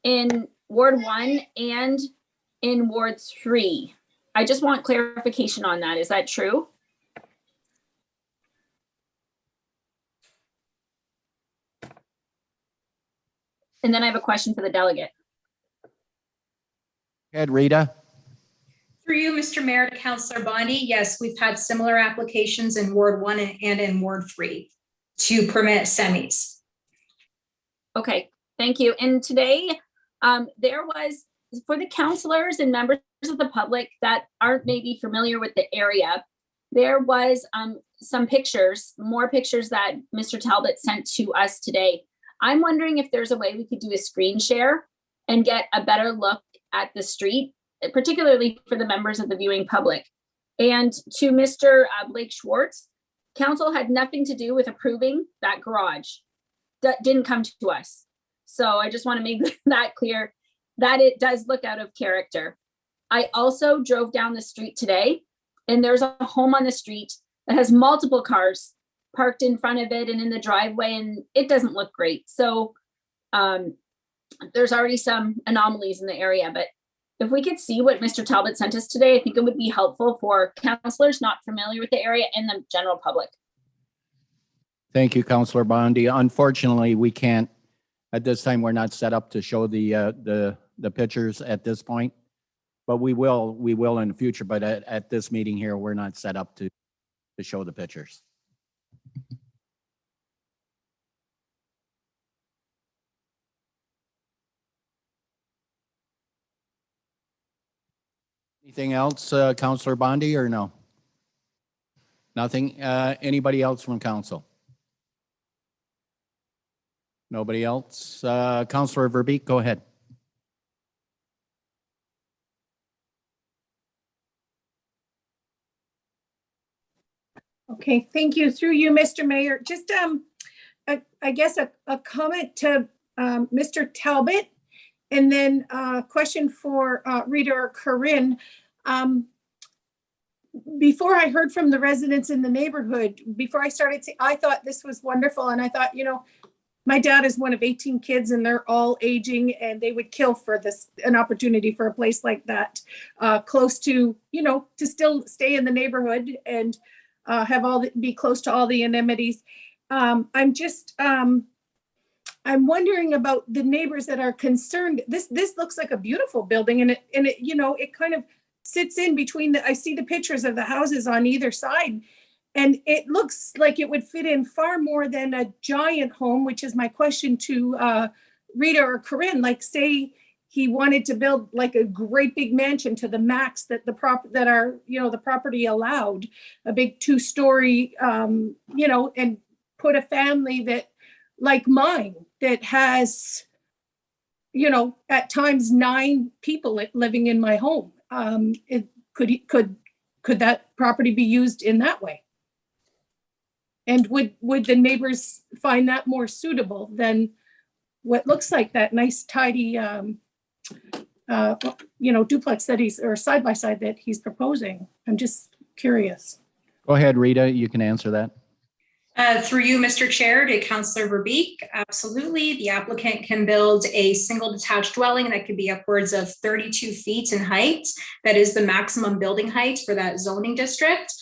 in Ward 1 and in Ward 3. I just want clarification on that. Is that true? And then I have a question for the delegate. Go ahead, Rita. Through you, Mr. Mayor, to Councillor Bondi, yes, we've had similar applications in Ward 1 and in Ward 3 to permit semis. Okay, thank you. And today, there was, for the councilors and members of the public that aren't maybe familiar with the area, there was some pictures, more pictures that Mr. Talbot sent to us today. I'm wondering if there's a way we could do a screen share and get a better look at the street, particularly for the members of the viewing public. And to Mr. Blake Schwartz, council had nothing to do with approving that garage. That didn't come to us. So I just want to make that clear that it does look out of character. I also drove down the street today and there's a home on the street that has multiple cars parked in front of it and in the driveway, and it doesn't look great. So there's already some anomalies in the area, but if we could see what Mr. Talbot sent us today, I think it would be helpful for counselors not familiar with the area and the general public. Thank you, Councillor Bondi. Unfortunately, we can't, at this time, we're not set up to show the pictures at this point. But we will in the future, but at this meeting here, we're not set up to show the pictures. Anything else, Councillor Bondi, or no? Nothing? Anybody else from council? Nobody else? Councillor Verbeek, go ahead. Okay, thank you. Through you, Mr. Mayor. Just, I guess a comment to Mr. Talbot, and then a question for Rita or Corinne. Before I heard from the residents in the neighborhood, before I started, I thought this was wonderful, and I thought, you know, my dad is one of 18 kids, and they're all aging, and they would kill for an opportunity for a place like that, close to, you know, to still stay in the neighborhood and be close to all the amenities. I'm wondering about the neighbors that are concerned. This looks like a beautiful building, and it you know, it kind of sits in between I see the pictures of the houses on either side, and it looks like it would fit in far more than a giant home, which is my question to Rita or Corinne. Like, say he wanted to build like a great big mansion to the max that the property allowed, a big 2-story, you know, and put a family that, like mine, that has, you know, at times 9 people living in my home. Could that property be used in that way? And would the neighbors find that more suitable than what looks like that nice, tidy, you know, duplex that or side by side that he's proposing? I'm just curious. Go ahead, Rita, you can answer that. Through you, Mr. Chair, to Councillor Verbeek, absolutely. The applicant can build a single detached dwelling that could be upwards of 32 feet in height. That is the maximum building height for that zoning district,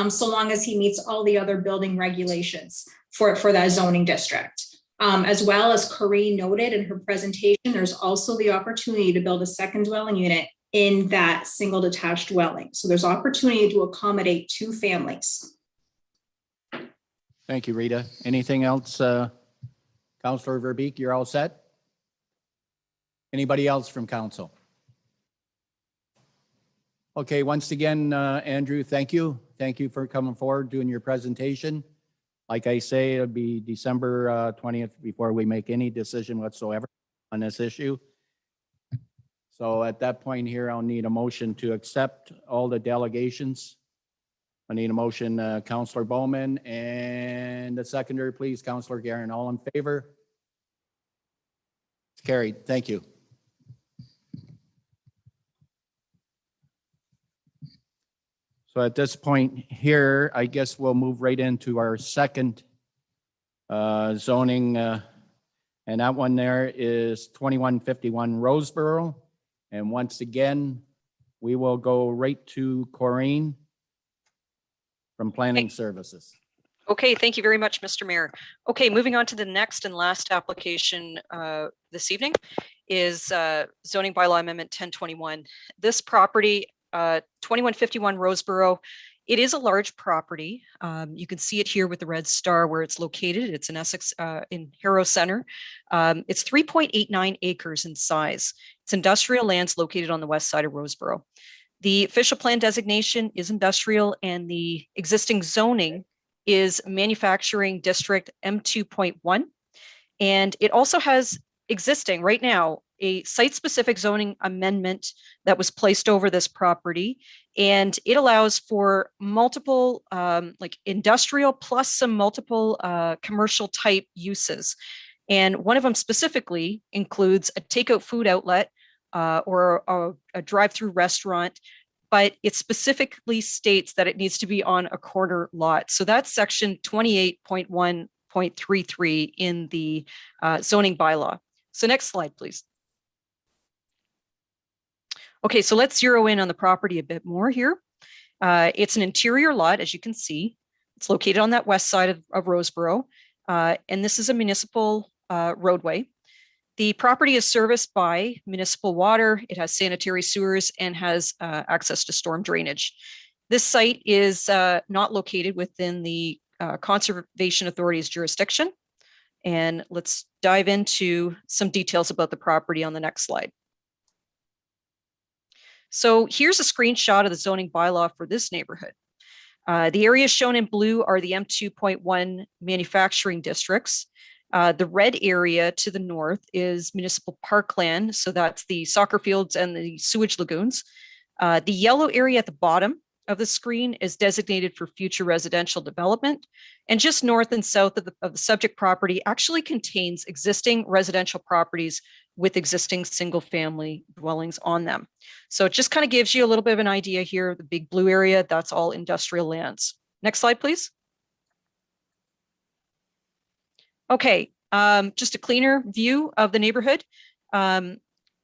so long as he meets all the other building regulations for that zoning district. As well as Corinne noted in her presentation, there's also the opportunity to build a second dwelling unit in that single detached dwelling. So there's opportunity to accommodate 2 families. Thank you, Rita. Anything else? Councillor Verbeek, you're all set? Anybody else from council? Okay, once again, Andrew, thank you. Thank you for coming forward, doing your presentation. Like I say, it'll be December 20th before we make any decision whatsoever on this issue. So at that point here, I'll need a motion to accept all the delegations. I need a motion, Councillor Bowman, and the seconder, please, Councillor Guerin. All in favor? It's carried. Thank you. So at this point here, I guess we'll move right into our second zoning, and that one there is 2151 Roseboro. And once again, we will go right to Corinne from Planning Services. Okay, thank you very much, Mr. Mayor. Okay, moving on to the next and last application this evening is zoning bylaw amendment 1021. This property, 2151 Roseboro, it is a large property. You can see it here with the red star where it's located. It's in Essex, in Harrow Center. It's 3.89 acres in size. It's industrial lands located on the west side of Roseboro. The official plan designation is industrial, and the existing zoning is manufacturing district M2.1. And it also has existing right now a site-specific zoning amendment that was placed over this property, and it allows for multiple like industrial plus some multiple commercial type uses. And one of them specifically includes a takeout food outlet or a drive-through restaurant, but it specifically states that it needs to be on a corner lot. So that's section 28.1.33 in the zoning bylaw. So next slide, please. Okay, so let's zero in on the property a bit more here. It's an interior lot, as you can see. It's located on that west side of Roseboro, and this is a municipal roadway. The property is serviced by municipal water. It has sanitary sewers and has access to storm drainage. This site is not located within the Conservation Authority's jurisdiction. And let's dive into some details about the property on the next slide. So here's a screenshot of the zoning bylaw for this neighborhood. The areas shown in blue are the M2.1 manufacturing districts. The red area to the north is municipal parkland. So that's the soccer fields and the sewage lagoons. The yellow area at the bottom of the screen is designated for future residential development. And just north and south of the subject property actually contains existing residential properties with existing single family dwellings on them. So it just kind of gives you a little bit of an idea here. The big blue area, that's all industrial lands. Next slide, please. Okay, just a cleaner view of the neighborhood. A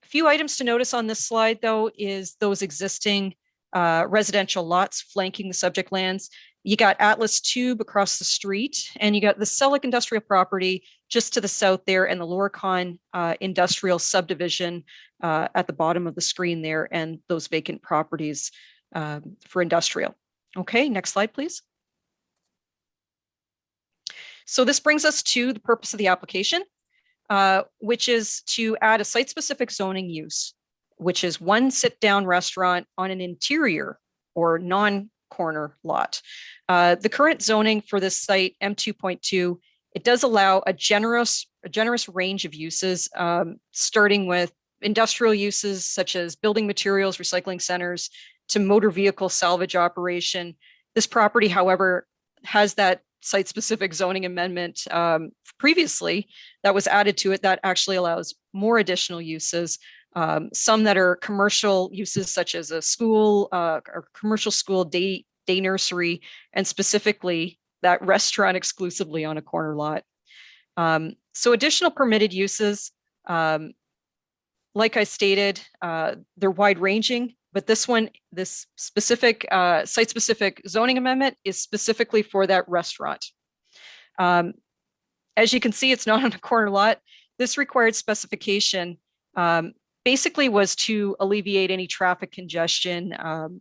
few items to notice on this slide, though, is those existing residential lots flanking the subject lands. You got Atlas Tube across the street, and you got the Selleck industrial property just to the south there, and the Loricon industrial subdivision at the bottom of the screen there, and those vacant properties for industrial. Okay, next slide, please. So this brings us to the purpose of the application, which is to add a site-specific zoning use, which is one sit-down restaurant on an interior or non-corner lot. The current zoning for this site, M2.2, it does allow a generous range of uses, starting with industrial uses such as building materials, recycling centers, to motor vehicle salvage operation. This property, however, has that site-specific zoning amendment previously that was added to it that actually allows more additional uses. Some that are commercial uses such as a school or commercial school, day nursery, and specifically that restaurant exclusively on a corner lot. So additional permitted uses, like I stated, they're wide ranging, but this specific site-specific zoning amendment is specifically for that restaurant. As you can see, it's not on a corner lot. This required specification basically was to alleviate any traffic congestion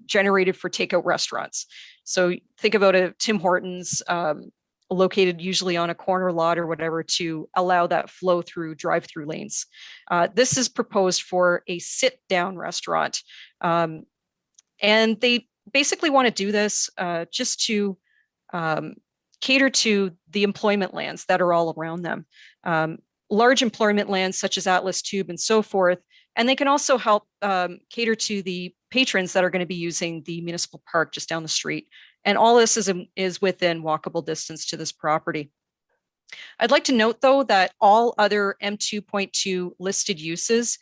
generated for takeout restaurants. So think about a Tim Hortons located usually on a corner lot or whatever to allow that flow through drive-through lanes. This is proposed for a sit-down restaurant. And they basically want to do this just to cater to the employment lands that are all around them. Large employment lands such as Atlas Tube and so forth. And they can also help cater to the patrons that are going to be using the municipal park just down the street. And all this is within walkable distance to this property. I'd like to note, though, that all other M2.2 listed uses,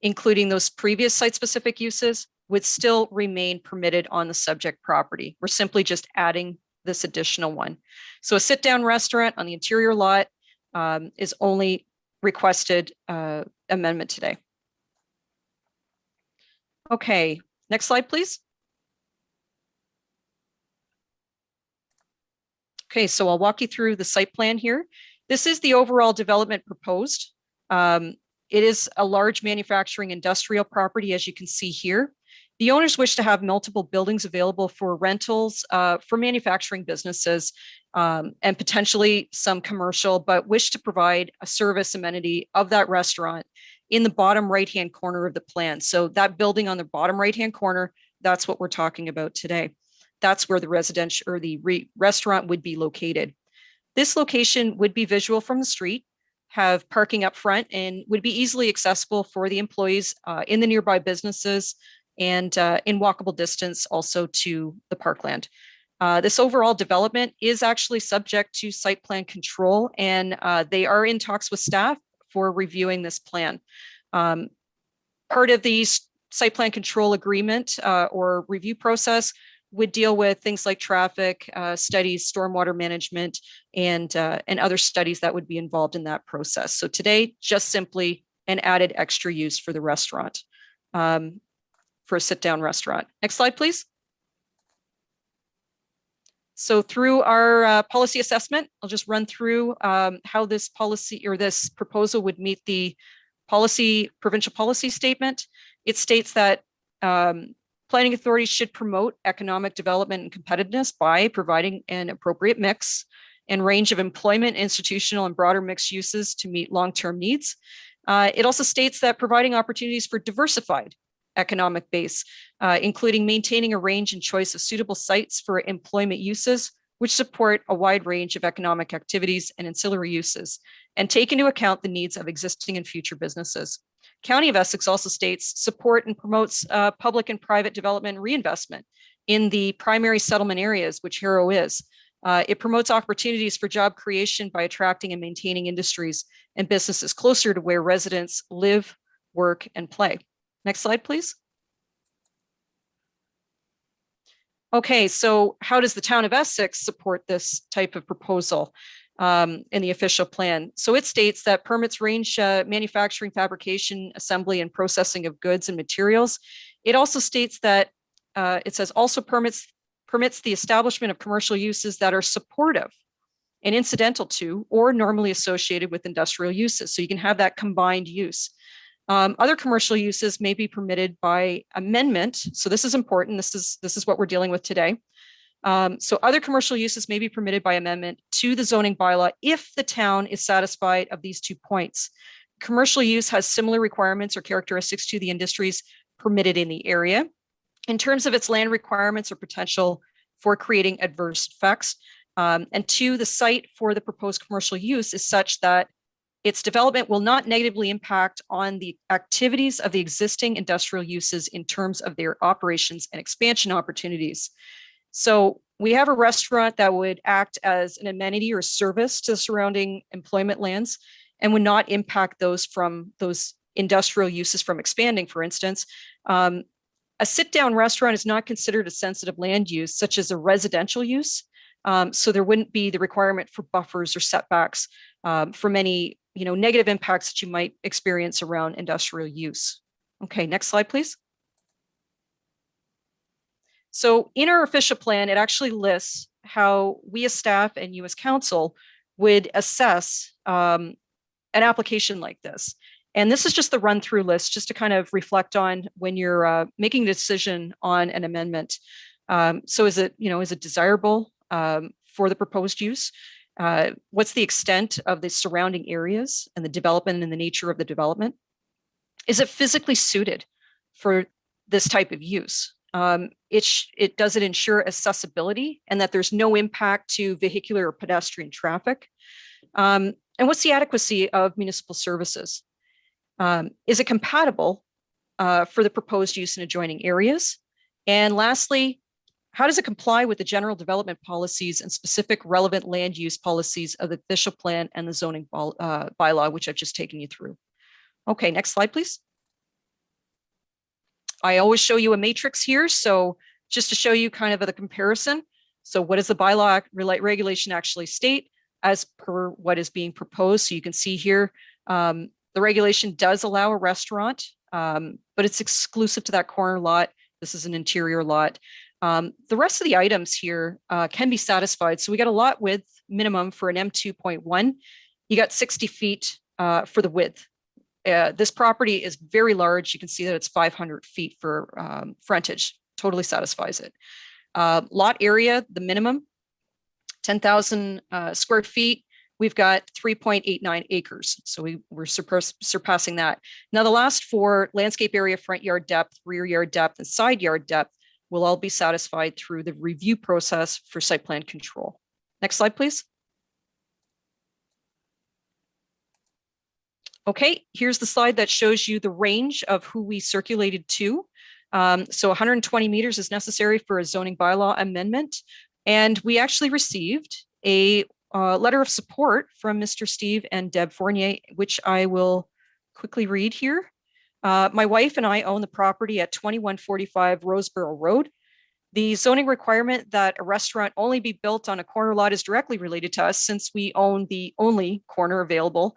including those previous site-specific uses, would still remain permitted on the subject property. We're simply just adding this additional one. So a sit-down restaurant on the interior lot is only requested amendment today. Okay, next slide, please. Okay, so I'll walk you through the site plan here. This is the overall development proposed. It is a large manufacturing industrial property, as you can see here. The owners wish to have multiple buildings available for rentals for manufacturing businesses and potentially some commercial, but wish to provide a service amenity of that restaurant in the bottom right-hand corner of the plan. So that building on the bottom right-hand corner, that's what we're talking about today. That's where the residential or the restaurant would be located. This location would be visual from the street, have parking up front, and would be easily accessible for the employees in the nearby businesses and in walkable distance also to the parkland. This overall development is actually subject to site plan control, and they are in talks with staff for reviewing this plan. Part of the site plan control agreement or review process would deal with things like traffic studies, stormwater management, and other studies that would be involved in that process. So today, just simply an added extra use for the restaurant. for a sit-down restaurant. Next slide, please. So through our policy assessment, I'll just run through how this policy or this proposal would meet the provincial policy statement. It states that planning authorities should promote economic development and competitiveness by providing an appropriate mix and range of employment, institutional, and broader mixed uses to meet long-term needs. It also states that providing opportunities for diversified economic base, including maintaining a range and choice of suitable sites for employment uses, which support a wide range of economic activities and ancillary uses, and take into account the needs of existing and future businesses. County of Essex also states support and promotes public and private development and reinvestment in the primary settlement areas, which Harrow is. It promotes opportunities for job creation by attracting and maintaining industries and businesses closer to where residents live, work, and play. Next slide, please. Okay, so how does the town of Essex support this type of proposal in the official plan? So it states that permits range manufacturing, fabrication, assembly, and processing of goods and materials. It also states that it says also permits the establishment of commercial uses that are supportive and incidental to or normally associated with industrial uses. So you can have that combined use. Other commercial uses may be permitted by amendment. So this is important. This is what we're dealing with today. So other commercial uses may be permitted by amendment to the zoning bylaw if the town is satisfied of these 2 points. Commercial use has similar requirements or characteristics to the industries permitted in the area in terms of its land requirements or potential for creating adverse effects. And 2, the site for the proposed commercial use is such that its development will not negatively impact on the activities of the existing industrial uses in terms of their operations and expansion opportunities. So we have a restaurant that would act as an amenity or service to surrounding employment lands and would not impact those industrial uses from expanding, for instance. A sit-down restaurant is not considered a sensitive land use, such as a residential use. So there wouldn't be the requirement for buffers or setbacks from any negative impacts that you might experience around industrial use. Okay, next slide, please. So in our official plan, it actually lists how we as staff and you as council would assess an application like this. And this is just the run through list, just to kind of reflect on when you're making a decision on an amendment. So is it desirable for the proposed use? What's the extent of the surrounding areas and the development and the nature of the development? Is it physically suited for this type of use? Does it ensure accessibility and that there's no impact to vehicular or pedestrian traffic? And what's the adequacy of municipal services? Is it compatible for the proposed use in adjoining areas? And lastly, how does it comply with the general development policies and specific relevant land use policies of the official plan and the zoning bylaw, which I've just taken you through? Okay, next slide, please. I always show you a matrix here. So just to show you kind of the comparison. So what does the bylaw regulation actually state as per what is being proposed? So you can see here, the regulation does allow a restaurant, but it's exclusive to that corner lot. This is an interior lot. The rest of the items here can be satisfied. So we got a lot width minimum for an M2.1. You got 60 feet for the width. This property is very large. You can see that it's 500 feet for frontage. Totally satisfies it. Lot area, the minimum, 10,000 square feet. We've got 3.89 acres. So we're surpassing that. Now the last 4, landscape area, front yard depth, rear yard depth, and side yard depth, will all be satisfied through the review process for site plan control. Next slide, please. Okay, here's the slide that shows you the range of who we circulated to. So 120 meters is necessary for a zoning bylaw amendment. And we actually received a letter of support from Mr. Steve and Deb Fournier, which I will quickly read here. My wife and I own the property at 2145 Roseboro Road. The zoning requirement that a restaurant only be built on a corner lot is directly related to us since we own the only corner available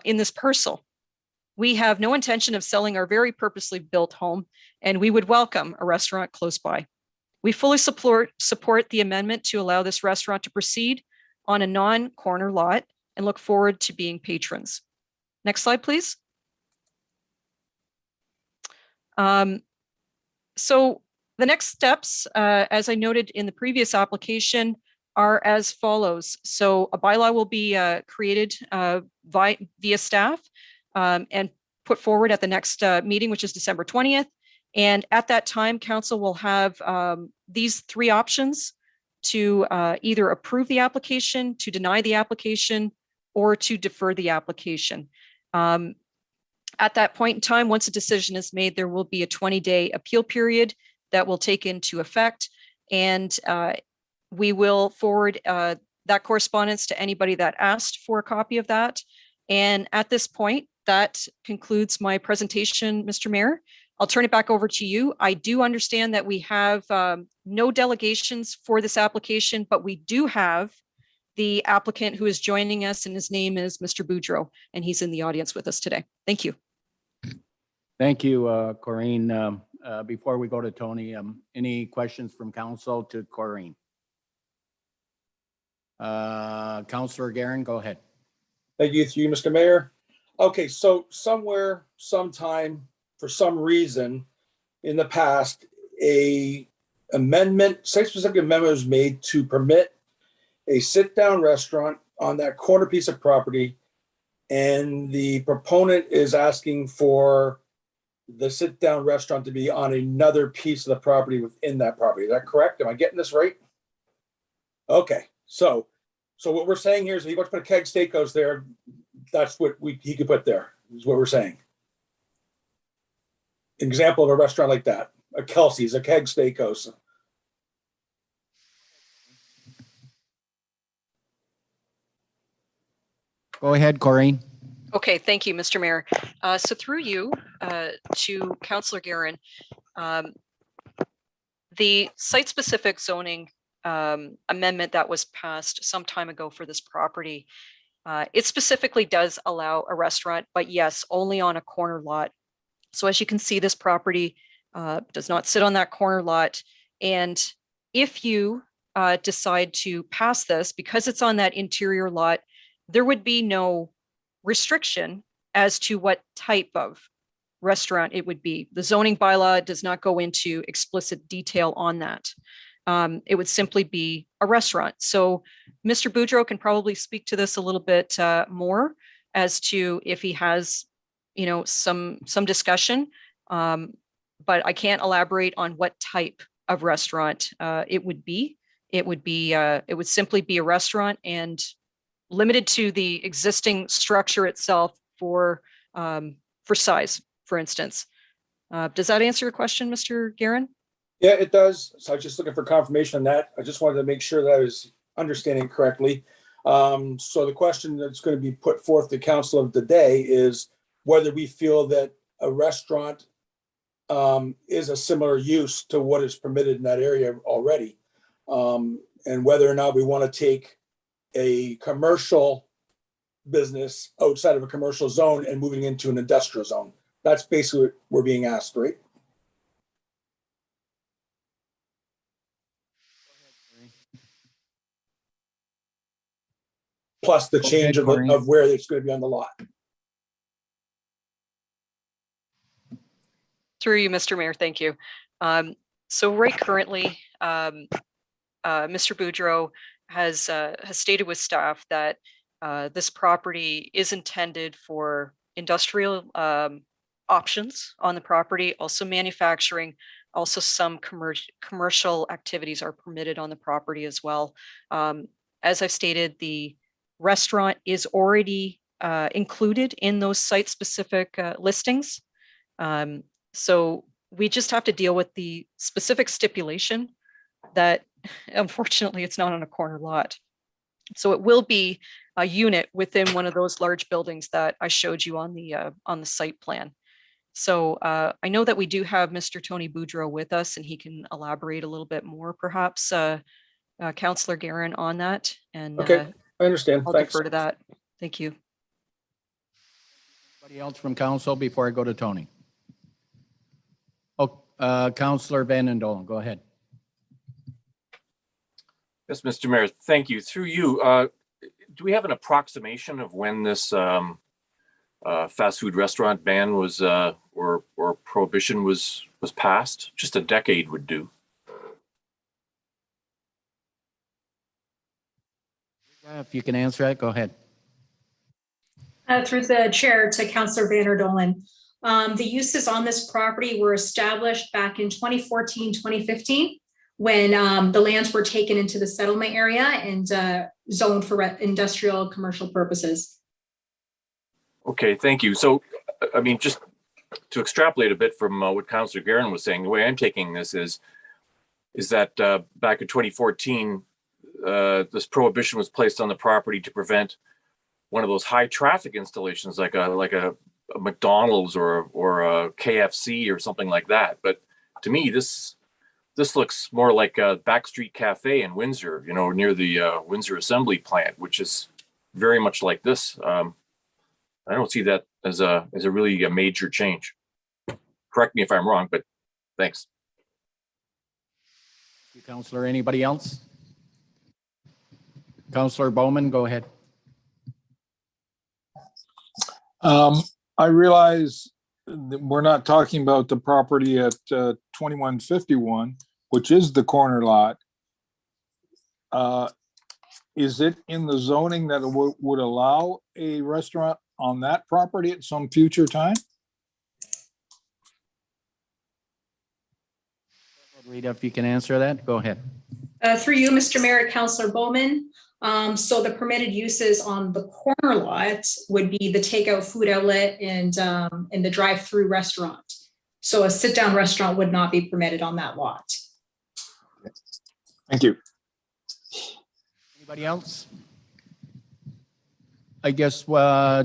in this parcel. We have no intention of selling our very purposely built home, and we would welcome a restaurant close by. We fully support the amendment to allow this restaurant to proceed on a non-corner lot and look forward to being patrons. Next slide, please. So the next steps, as I noted in the previous application, are as follows. So a bylaw will be created via staff and put forward at the next meeting, which is December 20th. And at that time, council will have these three options to either approve the application, to deny the application, or to defer the application. At that point in time, once a decision is made, there will be a 20-day appeal period that will take into effect. And we will forward that correspondence to anybody that asked for a copy of that. And at this point, that concludes my presentation, Mr. Mayor. I'll turn it back over to you. I do understand that we have no delegations for this application, but we do have the applicant who is joining us, and his name is Mr. Boudreau, and he's in the audience with us today. Thank you. Thank you, Corinne. Before we go to Tony, any questions from council to Corinne? Councillor Guerin, go ahead. Thank you, through you, Mr. Mayor. Okay, so somewhere, sometime, for some reason, in the past, a amendment, site-specific amendment was made to permit a sit-down restaurant on that corner piece of property, and the proponent is asking for the sit-down restaurant to be on another piece of the property within that property. Is that correct? Am I getting this right? Okay, so what we're saying here is if he wants to put a keg steakhouse there, that's what he could put there, is what we're saying. Example of a restaurant like that, a Kelsey's, a keg steakhouse. Go ahead, Corinne. Okay, thank you, Mr. Mayor. So through you to Councillor Guerin, the site-specific zoning amendment that was passed some time ago for this property, it specifically does allow a restaurant, but yes, only on a corner lot. So as you can see, this property does not sit on that corner lot. And if you decide to pass this, because it's on that interior lot, there would be no restriction as to what type of restaurant it would be. The zoning bylaw does not go into explicit detail on that. It would simply be a restaurant. So Mr. Boudreau can probably speak to this a little bit more as to if he has, some discussion, but I can't elaborate on what type of restaurant it would be. It would simply be a restaurant and limited to the existing structure itself for size, for instance. Does that answer your question, Mr. Guerin? Yeah, it does. So I was just looking for confirmation on that. I just wanted to make sure that I was understanding correctly. So the question that's going to be put forth to council of the day is whether we feel that a restaurant is a similar use to what is permitted in that area already. And whether or not we want to take a commercial business outside of a commercial zone and moving into an industrial zone. That's basically what we're being asked, right? Plus the change of where it's going to be on the lot. Through you, Mr. Mayor, thank you. So right currently, Mr. Boudreau has stated with staff that this property is intended for industrial options on the property, also manufacturing, also some commercial activities are permitted on the property as well. As I've stated, the restaurant is already included in those site-specific listings. So we just have to deal with the specific stipulation that unfortunately it's not on a corner lot. So it will be a unit within one of those large buildings that I showed you on the site plan. So I know that we do have Mr. Tony Boudreau with us, and he can elaborate a little bit more, perhaps, Councillor Guerin, on that. And okay, I understand. I'll Thanks. defer to that. Thank you. Anybody else from council before I go to Tony? Oh, Councillor Van Dolen, go ahead. Yes, Mr. Mayor, thank you. Through you, do we have an approximation of when this fast food restaurant ban was or prohibition was passed? Just a decade would do. If you can answer that, go ahead. Through the chair to Councillor Van Dolen. The uses on this property were established back in 2014, 2015, when the lands were taken into the settlement area and zoned for industrial commercial purposes. Okay, thank you. So, I mean, just to extrapolate a bit from what Councillor Guerin was saying, the way I'm taking this is that back in 2014, this prohibition was placed on the property to prevent one of those high traffic installations like a McDonald's or a KFC or something like that. But to me, this looks more like a backstreet cafe in Windsor, you know, near the Windsor Assembly plant, which is very much like this. I don't see that as a really a major change. Correct me if I'm wrong, but thanks. Councillor, anybody else? Councillor Bowman, go ahead. I realize that we're not talking about the property at 2151, which is the corner lot. Is it in the zoning that would allow a restaurant on that property at some future time? Rita, if you can answer that, go ahead. Through you, Mr. Mayor, Councillor Bowman. So the permitted uses on the corner lot would be the takeout food outlet and the drive-through restaurant. So a sit-down restaurant would not be permitted on that lot. Thank you. Anybody else? I guess,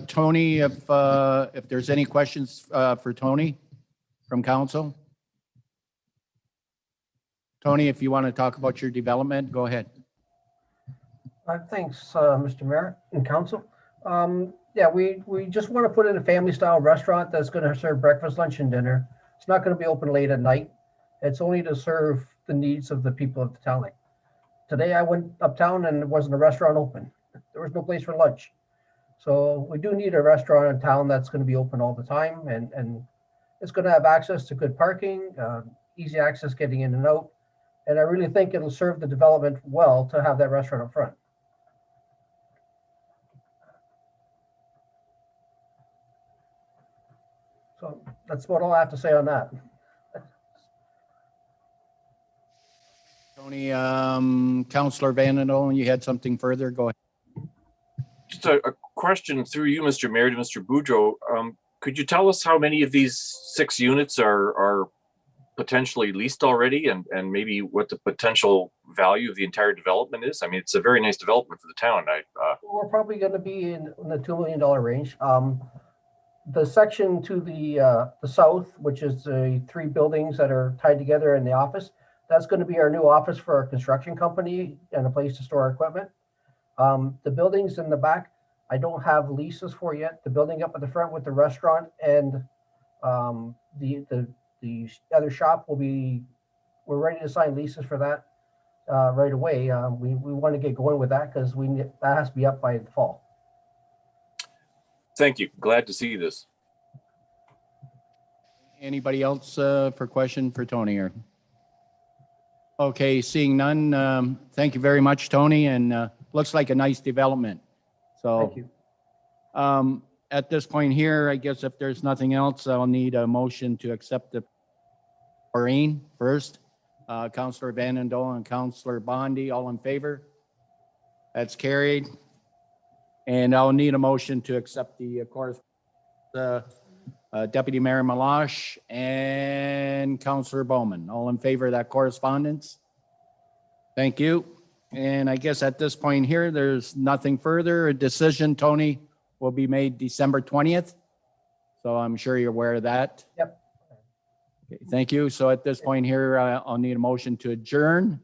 Tony, if there's any questions for Tony from council. Tony, if you want to talk about your development, go ahead. Thanks, Mr. Mayor and council. Yeah, we just want to put in a family style restaurant that's going to serve breakfast, lunch, and dinner. It's not going to be open late at night. It's only to serve the needs of the people of the town. Like today I went uptown and there wasn't a restaurant open. There was no place for lunch. So we do need a restaurant in town that's going to be open all the time, and it's going to have access to good parking, easy access getting in and out. And I really think it'll serve the development well to have that restaurant up front. So that's what all I have to say on that. Tony, Councillor Van Dolen, you had something further? Go ahead. Just a question through you, Mr. Mayor, to Mr. Boudreau. Could you tell us how many of these 6 units are potentially leased already, and maybe what the potential value of the entire development is? I mean, it's a very nice development for the town. We're probably going to be in the $2 million range. The section to the south, which is the 3 buildings that are tied together in the office, that's going to be our new office for our construction company and a place to store our equipment. The buildings in the back, I don't have leases for yet. The building up at the front with the restaurant and the other shop we're ready to sign leases for that right away. We want to get going with that because that has to be up by the fall. Thank you. Glad to see this. Anybody else for question for Tony? Or okay, seeing none. Thank you very much, Tony, and looks like a nice development. So thank you. At this point here, I guess if there's nothing else, I'll need a motion to accept the Maureen first. Councillor Van Dolen and Councillor Bondi, all in favor? That's carried. And I'll need a motion to accept the Deputy Mayor Malash and Councillor Bowman. All in favor of that correspondence? Thank you. And I guess at this point here, there's nothing further. A decision, Tony, will be made December 20th. So I'm sure you're aware of that. Yep. Okay, thank you. So at this point here, I'll need a motion to adjourn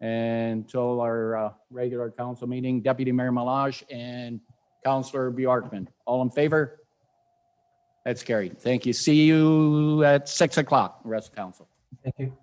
until our regular council meeting. Deputy Mayor Malash and Councillor Bjorkman. All in favor? That's carried. Thank you. See you at 6 o'clock, rest of council. Thank you.